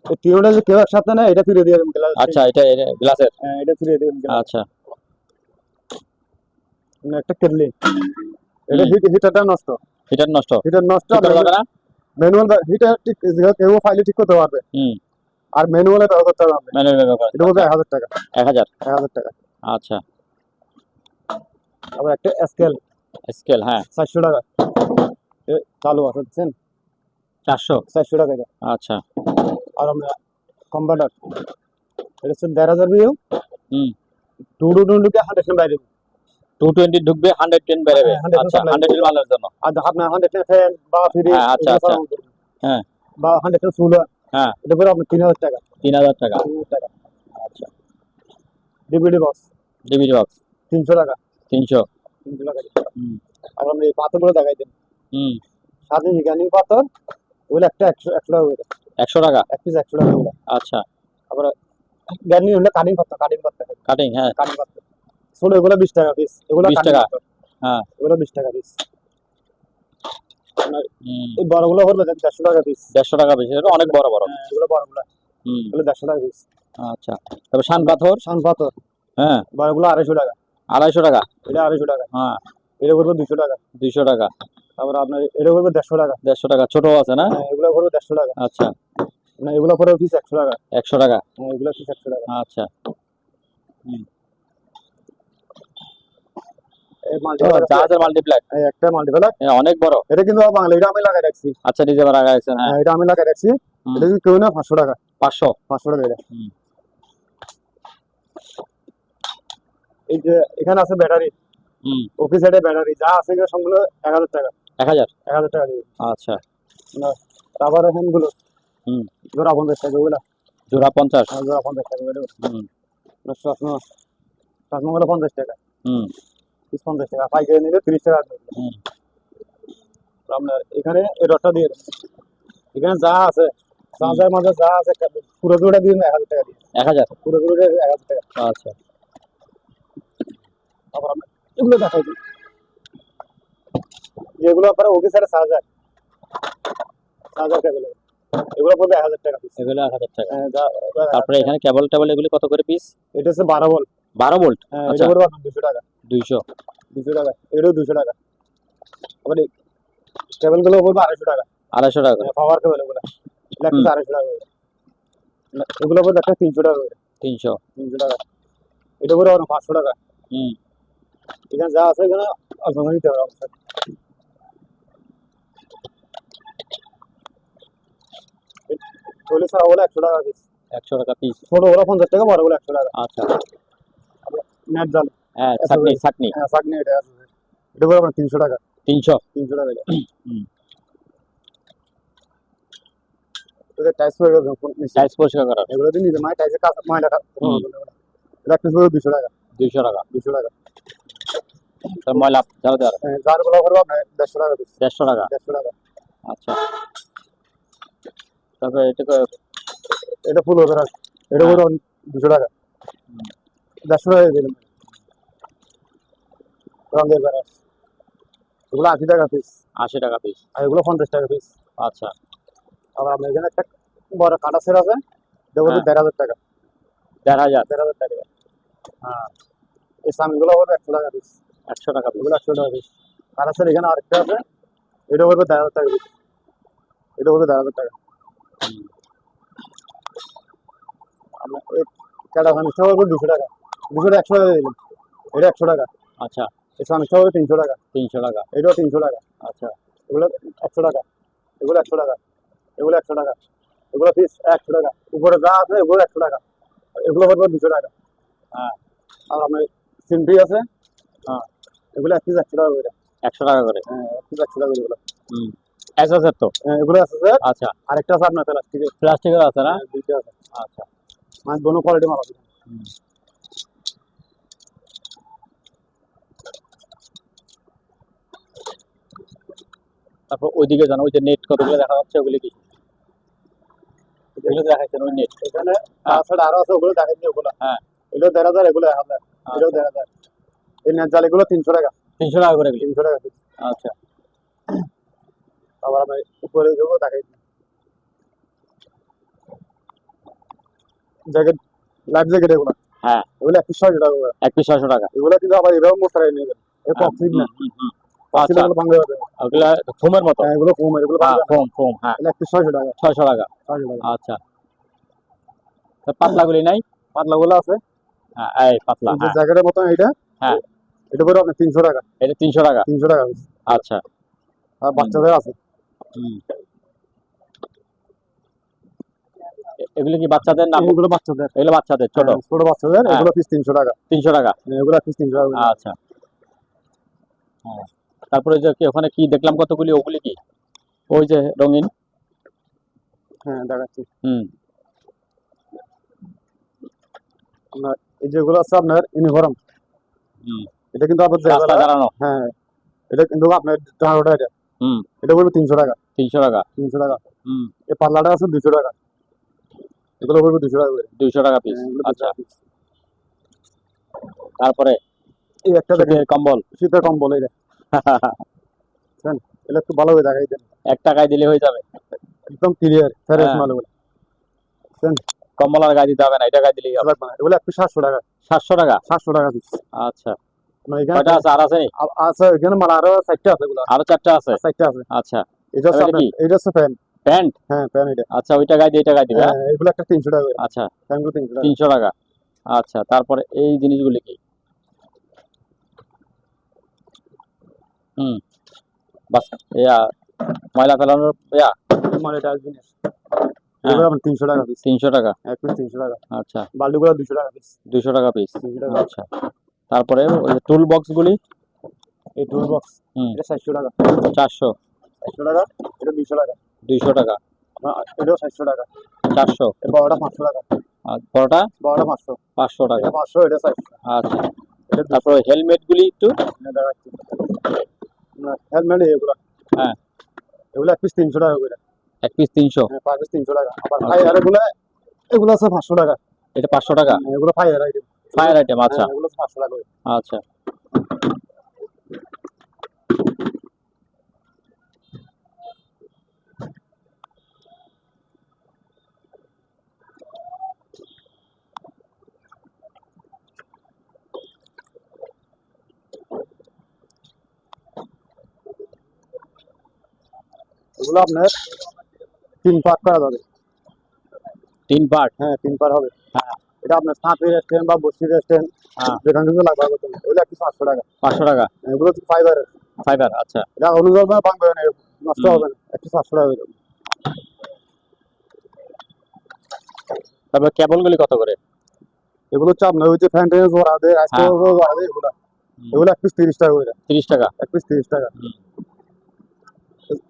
এই তিনটা যে কেউ একসাথে নেয় এটা ফিরে দিয়ে দেবেন গ্লাস। আচ্ছা, এটা গ্লাসের। হ্যাঁ এটা ফিরে দিয়ে দেবেন গ্লাস। আচ্ছা। একটা কেটলি, এটা হিটারটা নষ্ট। হিটার নষ্ট। হিটার নষ্ট, ঠিক করা যাবে না? ম্যানুয়াল হিটার ঠিক কেউ ফাইলে ঠিক করতে পারবে, হুম। আর ম্যানুয়ালে ব্যবহার করতে পারবে। ম্যানুয়াল ব্যবহার। এটা বলতে 1000 টাকা। 1000। 1000 টাকা। আচ্ছা। আবার একটা স্কেল, স্কেল। হ্যাঁ। 400 টাকা। এ চালু আছে দেখছেন, 400 টাকা এটা। আচ্ছা। আর আমরা কম্পিউটার, এটা হচ্ছে 1500 ভিউ। হুম। 220 কে 100 বাইরে। 220 ঢুকবে, 110 বেরোবে। হ্যাঁ, 110 আচ্ছা, supply 100 মালের জন্য। আর আপনার 100 ফ্যান বা ফ্রি, হ্যাঁ, আচ্ছা আচ্ছা। হ্যাঁ বা 100 সুলার, হ্যাঁ। এটা পরে আপনার 3000 টাকা। 3000 টাকা। 3000 টাকা। আচ্ছা। ডিভিডি বক্স ডিভিডি বক্স 300 টাকা। 300। 300 টাকা। হুম। আর আমরা এই পাথরগুলো দেখাই দেন, হুম। সাথে নিগানি পাথর, ওগুলো একটা 100 টাকা করে। 100 টাকা। এক পিস 100 টাকা করে। আচ্ছা। আবার গানি হলে কাটিং পাথর, কাটিং। হ্যাঁ। কাটিং পাথর ছোট, এগুলো 20 টাকা পিস। এগুলো 20 কাটিং টাকা। পাথর, হ্যাঁ। এগুলো 20 টাকা পিস। হুম। এই বড়গুলো পড়বে 150 টাকা পিস। 150 টাকা বেশি, এটা অনেক বড় বড়। হ্যাঁ, এগুলো বড়গুলো, হুম। এগুলো 150 টাকা পিস। আচ্ছা। তবে শান পাথর। শান পাথর হ্যাঁ। বড়গুলো 250 টাকা। 250 টাকা। এটা 250 টাকা। হ্যাঁ। এটা পড়বে 200 টাকা। 200 টাকা। তারপর আপনার এটা পড়বে 150 টাকা। 150 টাকা। ছোট আছে না? হ্যাঁ, এগুলো পড়বে 150 টাকা। আচ্ছা। না, এগুলো পড়বে পিস 100 টাকা। 100 টাকা। হ্যাঁ, এগুলো পিস 100 টাকা। আচ্ছা। হুম। এই মাল্টিপ্লাক, জাহাজের মাল্টিপ্লাক। এই একটা মাল্টিপ্লাক, অনেক বড়। এটা কিন্তু বাংলা, এটা আমি লাগাই রাখছি। আচ্ছা, নিজে বাড়া গেছেন। হ্যাঁ। হ্যাঁ, এটা আমি লাগাই রাখছি। হুম। এটা যদি কেউ না 500 টাকা। 500। 500 টাকা এটা। হুম। এই যে এখানে আছে ব্যাটারি, হুম। অফিস সাইডে ব্যাটারি যা আছে এগুলো সবগুলো 1000 টাকা। 1000। 1000 টাকা দিবে। আচ্ছা। রাবার হ্যান্ডগুলো হুম। জোড়া 50 টাকা ওগুলা। জোড়া 50। জোড়া 50 টাকা ওগুলো। হুম। চশমা, চশমাগুলো 50 টাকা। হুম। পিস 50 টাকা। পাইকারি নিলে 30 টাকা আসবে। হুম। আপনার এখানে এই রডটা দিয়ে দেন। এখানে যা আছে, চার্জার মাঝে যা আছে পুরো জোড়া দিয়ে 1000 টাকা দিয়ে। 1000। পুরো জোড়া 1000 টাকা। আচ্ছা। তারপর আমরা এগুলো দেখাই দিই, যেগুলো আপনারা অফিস সাইডে চার্জার, চার্জার কেবল, এগুলো পড়বে 1000 টাকা পিস। এগুলো 1000 টাকা। হ্যাঁ, তারপরে এখানে কেবল টেবল এগুলি কত করে পিস? এটা হচ্ছে 12 ভোল্ট। 12 ভোল্ট। হ্যাঁ, আচ্ছা। এটা পড়বে আপনার 200 টাকা। 200। 200 টাকা। এটাও 200 টাকা। আবার এই কেবলগুলো পড়বে 250 টাকা। 250 টাকা। পাওয়ার কেবল এগুলো, এটা হুম। 250 টাকা করে। এগুলো পড়বে একটা 300 টাকা করে। 300। 300 টাকা। এটা পড়বে আপনার 500 টাকা। হুম। এখানে যা আছে এখানে অল্প নিতে হবে আপনার। চল্লিশ টাকা বলে 100 টাকা পিস। 100 টাকা পিস। ছোটগুলো 50 টাকা, বড়গুলো 100 টাকা। আচ্ছা। নেট জাল, হ্যাঁ, চাটনি। হ্যাঁ চাটনি, এটা আছে, এটা পড়বে আপনার 300 টাকা। 300। 300 টাকা এটা। হুম। এটা টাইস হয়ে গেছে, সাইজ পরিষ্কার করার। এগুলো দিয়ে নিজে টাইসে কাজ ময়লা হুম। এটা পিস পড়বে 200 টাকা। 200 টাকা। 200 টাকা। তার ময়লা ঝাড়ু দেওয়ার। জারগুলো পড়বে আপনার 150 টাকা পিস। 150 টাকা। 150 টাকা। আচ্ছা। তারপরে এটা ফুল ওভার আছে, এটা পড়বে 200 টাকা। 150 টাকা দিলাম। রঙের বেরাস, এগুলো 80 টাকা পিস। 80 টাকা পিস। আর এগুলো 50 টাকা পিস। আচ্ছা। আবার আপনার এখানে একটা বড় কাটা সের আছে, এটা পড়বে হ্যাঁ। 1500 টাকা। 1500। 1500 টাকা। হ্যাঁ, এই সামগুলো পড়বে 100 টাকা পিস। 100 টাকা পিস। এগুলো 100 টাকা পিস। কাটা সের এখানে আরেকটা আছে, এটা পড়বে 1500 টাকা পিস। এটা পড়বে 1500 টাকা। আপনার এই কাটা সামিসটা পড়বে 200 টাকা। 200 টাকা 100 টাকা দিলাম। এটা 100 টাকা। আচ্ছা। এই সামিসটা পড়বে 300 টাকা। 300 টাকা। এটাও 300 টাকা। আচ্ছা। এগুলো 100 টাকা। এগুলো 100 টাকা। এগুলো 100 টাকা। এগুলো পিস 100 টাকা। উপরে যা আছে এগুলো 100 টাকা। এগুলো পড়বে 200 টাকা। হ্যাঁ। আর আপনার সিম্পি আছে, হ্যাঁ। এগুলো এক পিস 100 টাকা করে। 100 টাকা করে। হ্যাঁ, এক পিস 100 টাকা করে এগুলো। হুম। এসএসএর তো। হ্যাঁ, এগুলো আছে স্যার। আচ্ছা। আরেকটা আছে আপনার প্লাস্টিকের। প্লাস্টিকের আছে না? দুইটা আছে। আচ্ছা। মানে দোনো কোয়ালিটি মাল আছে। হুম। তারপর ওইদিকে জানো ওই যে নেট কতগুলো দেখা যাচ্ছে ওগুলি কি এগুলো দেখাচ্ছেন ওই নেট এখানে তাছাড়া আরো আছে, ওগুলো দেখাচ্ছি ওগুলো। হ্যাঁ। এগুলো 1,500, এগুলো 1,000, এগুলো 1,500। এই নেট জালিগুলো 300 টাকা, 300 টাকা করে এগুলি। 300 টাকা piece। আচ্ছা আবার আমি উপরে এগুলো দেখাচ্ছি, জ্যাকেট, লাইফ জ্যাকেট এগুলো। হ্যাঁ। এগুলো 1,600 টাকা করে। এক পিস 600 টাকা। এগুলো কিন্তু আবার এভাবে মোটাই নিয়ে যাবে, এই পক্সিক না, আচ্ছা এগুলো ভাঙবে হবে। ওগুলা ফোমের মতো। হ্যাঁ, এগুলো কম, এগুলো হ্যাঁ ভাঙবে। ফোম ফোম হ্যাঁ এগুলো 1,600 টাকা, 600 টাকা। 600 টাকা। আচ্ছা তো পাতলাগুলি নাই? পাতলাগুলো আছে, হ্যাঁ এই পাতলা এই যে হ্যাঁ জ্যাকেটের মতন এইটা, হ্যাঁ এটা করে আপনার 300 টাকা, এটা 300 টাকা। 300 টাকা piece। আচ্ছা আর বাচ্চাদের আছে, হুম। এগুলো কি বাচ্চাদের না? এগুলো বাচ্চাদের, এগুলো বাচ্চাদের ছোট হ্যাঁ, ছোট বাচ্চাদের। হ্যাঁ। এগুলো পিস 300 টাকা, 300 টাকা। এগুলো পিস 300 টাকা করে। আচ্ছা হ্যাঁ। তারপরে যে কি ওখানে কি দেখলাম কতগুলি ওগুলি কি ওই যে রঙিন? হ্যাঁ, দেখাচ্ছি। হুম আপনার এই যেগুলো আছে আপনার ইউনিফর্ম, হুম এটা কিন্তু আপনার রাস্তা দাঁড়ানো। হ্যাঁ, এটা কিন্তু আপনার 1500 টাকা। হুম এটা পড়বে 300 টাকা, 300 টাকা। 300 টাকা। হুম এই পাল্লাটা আছে 200 টাকা, এগুলো পড়বে 200 টাকা করে। 200 টাকা পিস। হ্যাঁ, এগুলো 200 আচ্ছা টাকা piece। তারপরে এই একটা দেখেন, শীতের কম্বল শীতের কম্বল, এটা বুঝছেন? এটা একটু ভালো করে দেখাই দেন, 1 টাকায় দিলে হয়ে যাবে। একদম ক্লিয়ার ফ্রেশ হ্যাঁ। মাল এগুলো, বুঝছেন? কম্বল আর গায়ে দিতে হবে না, এটা গায়ে দিলেই হবে। লাগবে না। এগুলো একটু 700 টাকা, 700 টাকা। 700 টাকা পিস। আচ্ছা মানে এখানে কয়টা আছে আর আছে নি? আছে, এখানে মাল আরো 4টা আছে, এগুলো আরো 4টা আছে। 4টা আছে। আচ্ছা এটা হচ্ছে এবারে আপনার, কি? এটা হচ্ছে প্যান্ট। প্যান্ট? হ্যাঁ, প্যান্ট এটা। আচ্ছা ওইটা গায়ে দিয়ে এটা গায়ে দিবে। হ্যাঁ, এগুলো একটা 300 টাকা করে, আচ্ছা প্যান্টগুলো 300 টাকা। 300 টাকা। আচ্ছা তারপরে এই জিনিসগুলি কি? হুম বাস ইয়া ময়লা ফেলানোর ইয়া মানে এটা জিনিস, হ্যাঁ এগুলো আপনার 300 টাকা পিস, 300 টাকা। এক পিস 300 টাকা। আচ্ছা বালতিগুলো 200 টাকা পিস, 200 টাকা পিস। 200 টাকা। আচ্ছা তারপরে ওই যে টুল বক্স গুলি? এই টুল বক্স, হুম এটা 700 টাকা, 400 700 টাকা। এটা 200 টাকা, 200 টাকা। এটাও 700 টাকা। 400 এই বড়টা 500 টাকা, আর বড়টা বড়টা 500, 500 টাকা। এটা 500, এটা 400। আচ্ছা এটা তারপরে হেলমেট গুলি একটু? দেখাচ্ছি, হেলমেট এগুলো, হ্যাঁ এগুলো এক পিস 300 টাকা করে। এক পিস 300। হ্যাঁ, 5 পিস 300 টাকা। আবার ফায়ার এগুলো, এগুলো আছে 500 টাকা। এটা 500 টাকা এগুলো ফায়ার আইটেম, ফায়ার আইটেম। আচ্ছা এগুলো 500 টাকা করে। আচ্ছা এগুলো আপনার 3 পার্ট করা যাবে। 3 পার্ট? হ্যাঁ, 3 পার্ট হবে। হ্যাঁ এটা আপনার সাঁতের স্ট্যান্ড বা বসির স্ট্যান্ড, হ্যাঁ যেখানে কিছু লাগবে হবে, এগুলো একটু 500 টাকা। 500 টাকা এগুলো ফাইবার, ফাইবার। আচ্ছা এটা অনুযায়ী ভাঙবে না, নষ্ট হবে না, একটু 500 টাকা করে। তারপরে কেবল গুলি কত করে? এগুলো হচ্ছে আপনার ওই যে ফ্যান্টেন জোড়া দেয়, আজকে হ্যাঁ। জোড়া দেয়, এগুলো এগুলো এক পিস 30 টাকা করে, 30 টাকা। এক পিস 30 টাকা। হুম।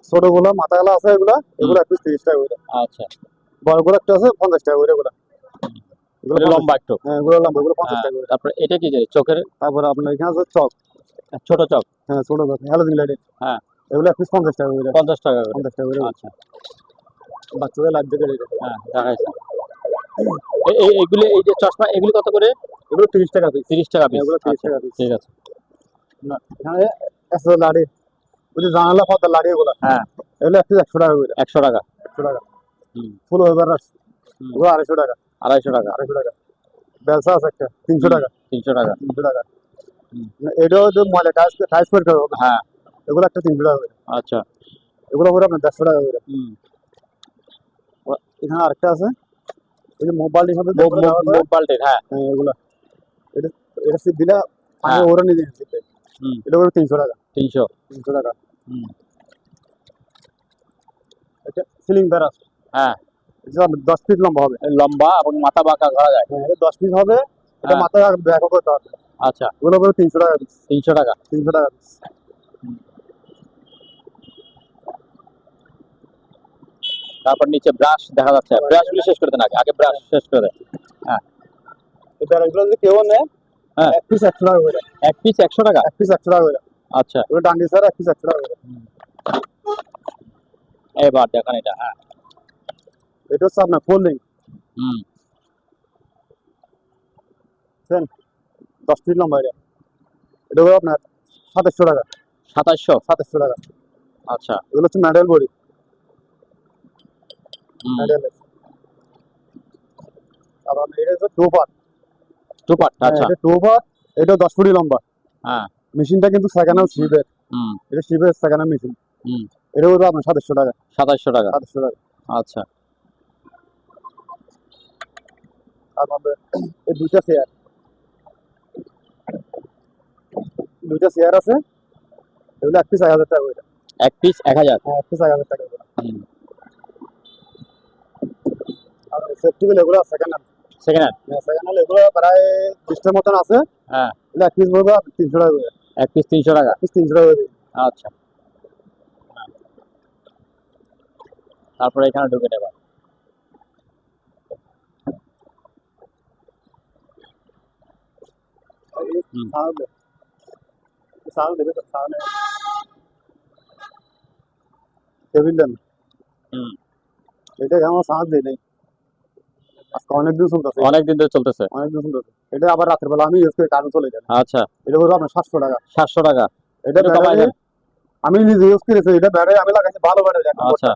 ছোটগুলো মাথাগুলো আছে, এগুলো এগুলো এক পিস 30 টাকা করে। আচ্ছা বড়গুলো একটা আছে 50 টাকা করে, এগুলো এগুলো এটা লম্বা একটু। হ্যাঁ, এগুলো লম্বা, এগুলো 50 হ্যাঁ, টাকা করে। তারপরে এটা কি জিনিস? চোখের তারপরে আপনার এখানে আছে চক, ছোট চক? হ্যাঁ, ছোট চক, হ্যালোজিন লাইট, হ্যাঁ এগুলো এক পিস 50 টাকা করে, 50 টাকা করে। 50 টাকা করে। আচ্ছা বাচ্চাদের লাইট জ্যাকেট এটা, হ্যাঁ দেখাইছে। এগুলি এই যে চশমা এগুলি কত করে? এগুলো 30 টাকা পিস, 30 টাকা পিস। এগুলো 30 আচ্ছা টাকা পিস। ঠিক আছে। এখানে আছে লাড়ি, ওই যে জানালা পাতার লাড়ি, এগুলো হ্যাঁ এগুলো এক পিস 100 টাকা করে, 100 টাকা। 100 টাকা। হুম ফুল ওভার আছে, হুম। এগুলো 250 টাকা, 250 টাকা। 250 টাকা। বেলসা আছে একটা 300 টাকা, 300 টাকা। 300 টাকা। হুম। এটাও যে ময়লা টাইস পরিষ্কার হবে, হ্যাঁ এগুলো একটা 300 টাকা করে। আচ্ছা এগুলো করে আপনার 150 টাকা করে। হুম। এখানে আরেকটা আছে, ওই যে মোবাইল হিসাবে মুখ পাল্টের। হ্যাঁ এগুলো, এটা এটা সিট দিলে হ্যাঁ। ওরা নিজে দিতে, হুম এটা করে 300 টাকা, 300। 300 টাকা। হুম এটা সিলিং ফ্যান আছে, হ্যাঁ এটা 10 ফিট লম্বা হবে। লম্বা এবং মাথা বাঁকা করা যায়। হ্যাঁ, এটা 10 ফিট হবে, এটা হ্যাঁ। মাথায় ব্যাকও করতে হবে। আচ্ছা এগুলো করে 300 টাকা পিস, 300 টাকা। 300 টাকা পিস। তারপর নিচে ব্রাশ দেখা যাচ্ছে। ব্রাশ গুলি শেষ করে দেন আগে, আগে ব্রাশ শেষ করে দেন। হ্যাঁ এই ব্যারাগুলো যদি কেউ নেয়, হ্যাঁ। এক পিস 100 টাকা করে, এক পিস 100 টাকা। এক পিস 100 টাকা করে। আচ্ছা ওটা ডান্ডি স্যার এক পিস 100 টাকা করে। এবার দেখেন এটা। হ্যাঁ। এটা হচ্ছে আপনার ফোল্ডিং হুম। 10 ফিট লম্বা এটা। এটা হলো আপনার 2700 টাকা। 2700। 2700 টাকা। আচ্ছা। এগুলো হচ্ছে মেডেল বডি। হুম। মেডেল। আর আপনার এটা হচ্ছে টোপার। টুপাট। আচ্ছা। এটা টোপার। এটা 10 ফুট লম্বা। হ্যাঁ। মেশিনটা কিন্তু সেকেন্ড হ্যান্ড শিপের। হুম। এটা শিপের সেকেন্ড হ্যান্ড মেশিন। হুম। এটা হলো আপনার 2700 টাকা। 2700 টাকা। 2700 টাকা। আচ্ছা। আর আপনার এই দুইটা চেয়ার। দুইটা চেয়ার আছে। এগুলো এক পিস 1000 টাকা করে। এক পিস 1000। হ্যাঁ, এক পিস 1000 টাকা করে। হুম। আর সেফটি বেল এগুলো second hand. Second hand. Second hand এগুলো প্রায় 20টার মতন আছে। হ্যাঁ। এগুলো এক পিস পড়বে 300 টাকা করে। এক পিস 300 টাকা। এক পিস 300 টাকা করে। আচ্ছা। হ্যাঁ। তারপরে এখানে ঢুকে নেবা। হুম। সাউন্ড সাউন্ড দেবে সাউন্ড টেবিল দেন। হুম। এটা কেমন সাউন্ড দেয় নাই। আজকে অনেক দিন চলতেছে। অনেক দিন ধরে চলতেছে। অনেক দিন চলতেছে। এটা আবার রাতের বেলা আমি ইউজ করে কারেন্ট চলে যায়। আচ্ছা। এটা হলো আপনার 700 টাকা। 700 টাকা। এটা একটু কমাই ব্যাটারি দেন। আমি নিজে ইউজ করেছি। এটা ব্যাটারি আমি লাগাইছি ভালো ব্যাটারি। আচ্ছা।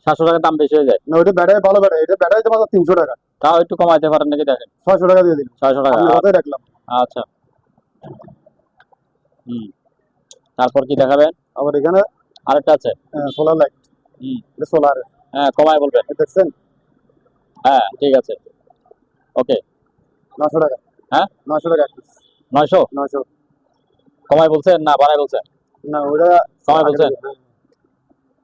700 টাকার দাম বেশি হয়ে যায়। না ওইটা ব্যাটারি ভালো ব্যাটারি। এটা ব্যাটারি তো মাত্র 300 টাকা। তাও একটু কমাইতে পারেন নাকি দেখেন। 600 টাকা দিয়ে দিন। 600 টাকা। আমি ওটাই রাখলাম। আচ্ছা। হুম। তারপর কি দেখাবেন? আবার এখানে আরেকটা আছে। Solar light. হুম। এটা সোলার। হ্যাঁ, কমায় বলবেন। দেখছেন? হ্যাঁ, ঠিক আছে। ওকে। 900 টাকা। হ্যাঁ, 900 টাকা। 900। 900। কমায় বলছেন না বাড়ায় বলছেন? না ওটা কমায় বলছেন।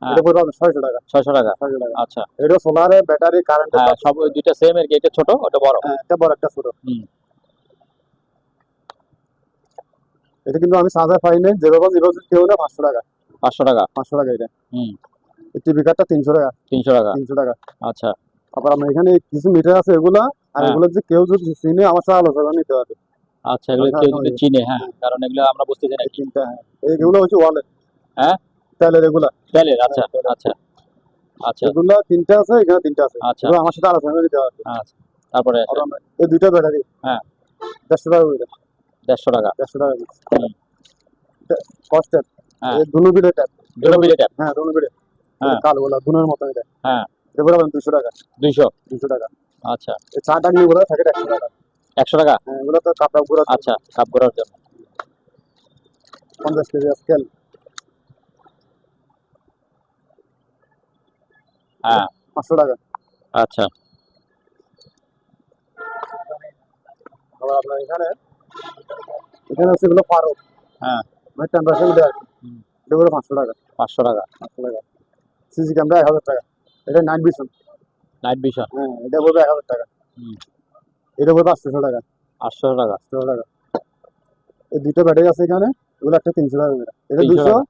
হ্যাঁ, এটা পড়বে আপনার 600 টাকা। 600 টাকা। 600 টাকা। আচ্ছা। এটা সোলারে ব্যাটারি কারেন্টের হ্যাঁ, সব ওই দুইটা সেম এর কি? এটা ছোট, ওটা বড়? এটা বড় একটা ছোট। হুম। এটা কিন্তু আমি চার্জার পাই নাই। যেভাবে কেউ না 500 টাকা। 500 টাকা। 500 টাকা এটা। হুম। টিভি কার্ডটা 300 টাকা। 300 টাকা। 300 টাকা। আচ্ছা। তারপর আমরা এখানে কিছু মিটার আছে এগুলা। আর হ্যাঁ। এগুলো যে কেউ যদি চিনে আমার সাথে আলোচনা নিতে হবে। আচ্ছা, এগুলো কেউ যদি চিনে, হ্যাঁ, কারণ এগুলো আমরা বুঝতেছি না এই কি। তিনটা হ্যাঁ। এইগুলো হচ্ছে ওয়ালেট। হ্যাঁ, তেলের এগুলা। তেলের। আচ্ছা। তেলের। আচ্ছা। আচ্ছা। এগুলা তিনটা আছে, এখানে তিনটা আছে। আচ্ছা। এগুলো আমার সাথে আলোচনা নিতে হবে। আচ্ছা। তারপরে আর আমরা এই দুইটা ব্যাটারি হ্যাঁ 150 টাকা করে। 150 টাকা। 150 টাকা করে। হুম। কস্টের। হ্যাঁ, এই দুনো বিলের ট্যাপ। দুটো বিলে ট্যাপ। হ্যাঁ দুনো বিলে। হ্যাঁ। কালোগুলা দুনোর মতো এটা। হ্যাঁ, এগুলো 200 টাকা। 200। 200 টাকা। আচ্ছা। এই চা টাকনি গুলো থাকে 100 টাকা। 100 টাকা। হ্যাঁ এগুলো তো কাপড় গুঁড়া। আচ্ছা, কাপ করার জন্য। 50 কেজি স্কেল। হ্যাঁ। 500 টাকা। আচ্ছা। আবার আপনার এখানে হচ্ছে এগুলো ফারো। হ্যাঁ। মানে টেম্পারেচার দেয়। হুম। এগুলো 500 টাকা। 500 টাকা। 500 টাকা। সিসি ক্যামেরা 1000 টাকা। এটা নাইট ভিশন। Night vision. হ্যাঁ এটা পড়বে 1000 টাকা। হুম। এটা পড়বে 800 টাকা। 800 টাকা। 800 টাকা। এই দুটো ব্যাটারি আছে এখানে। এগুলো একটা 300 টাকা করে। এটা 300 200, টাকা।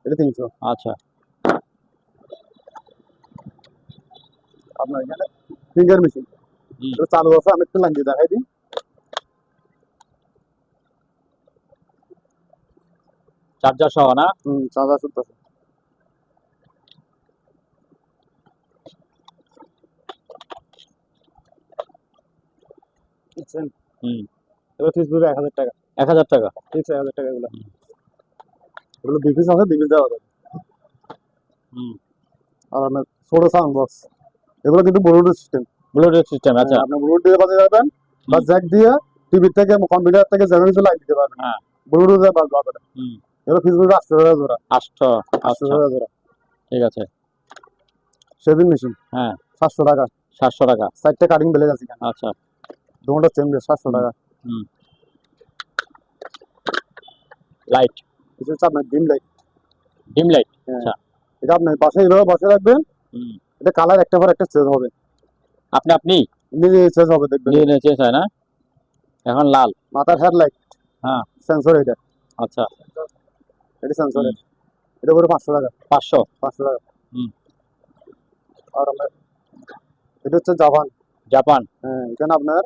এটা 300। আচ্ছা। আপনার এখানে ফিঙ্গার মেশিন। হুম। এটা চালু আছে, আমি একটু লাগিয়ে দেখাই দিই। চার্জার সহ না? চার্জার চলতেছে। বুঝছেন? হুম। এগুলো ফিক্স পড়বে 1000 টাকা। 1000 টাকা। ফিক্স 1000 টাকা এগুলো। এগুলো 2 পিস আছে, 2 পিস দেওয়া হবে। হুম। আর আপনার ছোট সাউন্ড বক্স। এগুলো কিন্তু ব্লুটুথ সিস্টেম। Bluetooth system. আচ্ছা। আপনি ব্লুটুথ দিয়ে বাজাতে পারবেন বা জ্যাক দিয়ে টিভি থেকে কম্পিউটার থেকে যেখানে কিছু লাইট দিতে পারবেন। হ্যাঁ। ব্লুটুথে বাজাতে। হুম। এগুলো ফিক্স পড়বে 800 টাকা জোড়া। 800। 800 আচ্ছা, টাকা জোড়া। ঠিক আছে। শেভিং মেশিন হ্যাঁ, 700 টাকা। 700 টাকা। 4টা কাটিং ব্লেড আছে এখানে। আচ্ছা। দুটো চেম্বার 700 টাকা। হুম। লাইট। এটা হচ্ছে আপনার ডিম লাইট। Dim light. হ্যাঁ। আচ্ছা। এটা আপনার পাশে এইভাবে বসে রাখবেন। হুম। এটা কালার একটা পর একটা চেঞ্জ হবে। আপনি নিজে চেঞ্জ হবে দেখবেন। নিয়ে নিয়ে চেঞ্জ হয় না? এখন লাল। মাথার হেডলাইট হ্যাঁ। সেন্সর এটা। আচ্ছা। এটা সেন্সর। হুম। এটা পড়বে 500 টাকা। 500। 500 টাকা। হুম। আর আমরা এটা হচ্ছে জাপান। জাপান। হ্যাঁ এখানে আপনার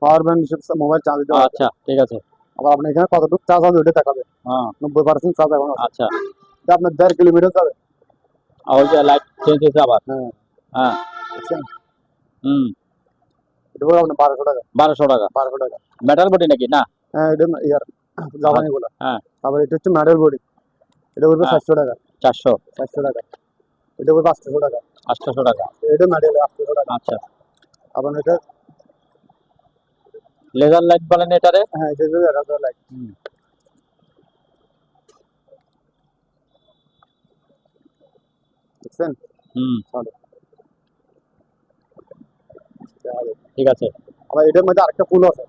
পাওয়ার ব্যাংক হিসেবে মোবাইল চার্জ দিতে পারবেন। আচ্ছা, ঠিক আছে। আবার আপনি এখানে কতটুকু চার্জ হবে ওটা দেখাবে। হ্যাঁ। 90% চার্জ এখন আছে। আচ্ছা। এটা আপনার 1.5 কিলোমিটার যাবে। ওই যে লাইট চেঞ্জ হয়েছে আবার। হ্যাঁ হ্যাঁ। দেখছেন হুম। এটা পড়বে আপনার 1200 টাকা। 1200 টাকা। 1200 টাকা। মেটাল বডি নাকি না? হ্যাঁ এটা ইয়ার জাপানি গুলা। হ্যাঁ। তারপর এটা হচ্ছে মেডেল বডি, এটা পড়বে হ্যাঁ। 700 টাকা। 400। 700 টাকা। এটা পড়বে 800 টাকা। 800 টাকা। এটা মেডেল 800 টাকা। আচ্ছা। আপনার এটা লেজার লাইট বলেন এটারে? হ্যাঁ এটা হচ্ছে 1000 লাইট। হুম। দেখছেন? হুম। ভালো। ঠিক আছে। আবার এটার মধ্যে আরেকটা ফুল আছে।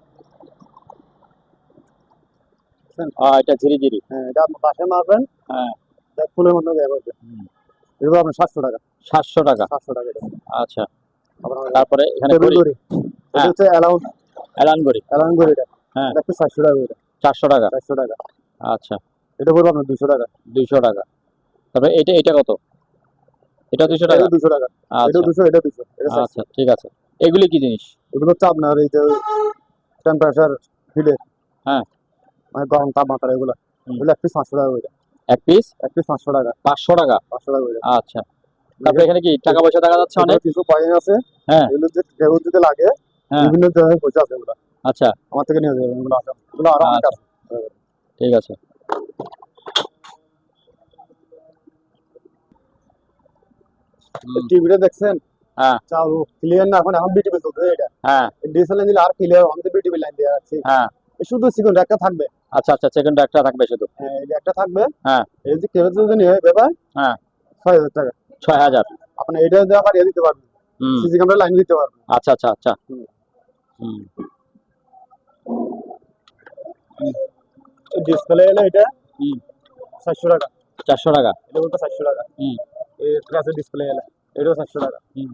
দেখছেন? এটা ঝিরি ঝিরি। হ্যাঁ এটা আপনি পাশে মারবেন, হ্যাঁ। দেখ ফুলের মধ্যে ব্যবহার করবে। হুম। এটা পড়বে আপনার 700 টাকা। 700 টাকা। 700 টাকা এটা। আচ্ছা। আপনার তারপরে এখানে টেবিল ঘড়ি। ঘড়ি, এটা হ্যাঁ। হচ্ছে অ্যালাউন্ড এলান ঘড়ি। অ্যালাউন্ড ঘড়ি এটা। হ্যাঁ। এটা হচ্ছে 700 টাকা এটা। 400 টাকা। 400 টাকা। আচ্ছা। এটা পড়বে আপনার 200 টাকা। 200 টাকা। তারপরে এটা কত? এটা 200 টাকা। এটা 200 টাকা। এটা আচ্ছা। 200, এটা 200, এটা 700। আচ্ছা ঠিক আছে। এগুলি কি জিনিস? এগুলো হচ্ছে আপনার এই যে টেম্পারেচার হিটের, হ্যাঁ। মানে গরম তাপমাত্রা এগুলো। হুম। এগুলো এক পিস 500 টাকা করে। এক পিস এক পিস 500 টাকা। 500 টাকা। 500 টাকা করে। আচ্ছা। তারপরে এখানে কি টাকা পয়সা দেখা যাচ্ছে অনেক? এখানে কিছু কয়েন আছে। হ্যাঁ। এগুলো যে কেউ যদি লাগে, হ্যাঁ। বিভিন্ন ধরনের পয়সা আছে এগুলো। আচ্ছা আমার থেকে নিয়ে যাবেন এগুলো আছে। এগুলো আরো অনেক আচ্ছা। আছে। ঠিক আছে। হুম। টিভিটা দেখছেন? হ্যাঁ। চালু ক্লিয়ার না, এখন এখন বিটিভি চলছে এটা। হ্যাঁ। ডিএসএলআর দিলে আর ক্লিয়ার, আমাদের বিটিভি লাইন দিয়ে আছে। হ্যাঁ। শুধু সিকিউর একটা থাকবে। আচ্ছা আচ্ছা, সেকেন্ড একটা থাকবে শুধু। হ্যাঁ এই যে একটা থাকবে। হ্যাঁ। এই যে কেবল যদি নিয়ে ব্যাপার হ্যাঁ। 6000 টাকা। 6000। আপনি এটা দিয়ে আবার ইয়ে দিতে পারবেন, হুম। সিসি ক্যামেরা লাইন দিতে পারবেন। আচ্ছা আচ্ছা আচ্ছা। হুম। হুম। ডিসপ্লে এলো এটা হুম। 700 টাকা। 400 টাকা। এটা বলতে 700 টাকা। হুম। এই ক্লাসের ডিসপ্লে এলো এটাও 700 টাকা। হুম।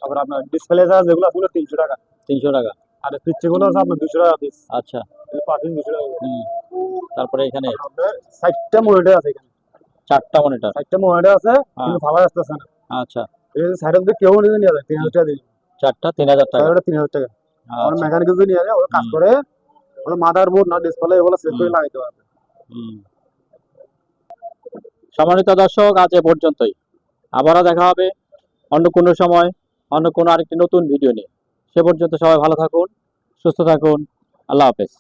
আবার আপনার ডিসপ্লে যেগুলো আছে 300 টাকা। 300 টাকা। আর পিচ্ছে গুলো আছে আপনার 200 টাকা পিস। আচ্ছা। পার্সেন্ট 200 টাকা করে। হুম। তারপরে এখানে আপনার 60টা মনিটর আছে এখানে। 4টা মনিটর। 60টা মনিটর আছে, হ্যাঁ। কিন্তু ভালো আসতেছে না। আচ্ছা। এই যে সাইডে যদি কেউ নিয়ে যায় 3000 টাকা দিন। 4টা 3000 টাকা। তাহলে 3000 টাকা। আমার আচ্ছা। মেকানিক যদি নিয়ে যায় ওরা কাজ হুম। করে, ওরা মাদারবোর্ড না ডিসপ্লে এগুলো সেট করে হুম। লাগাইতে পারবে। হুম। সম্মানিত দর্শক, আজ এ পর্যন্তই। আবারও দেখা হবে অন্য কোনো সময়, অন্য কোনো আরেকটি নতুন ভিডিও নিয়ে। সে পর্যন্ত সবাই ভালো থাকুন, সুস্থ থাকুন। আল্লাহ হাফেজ।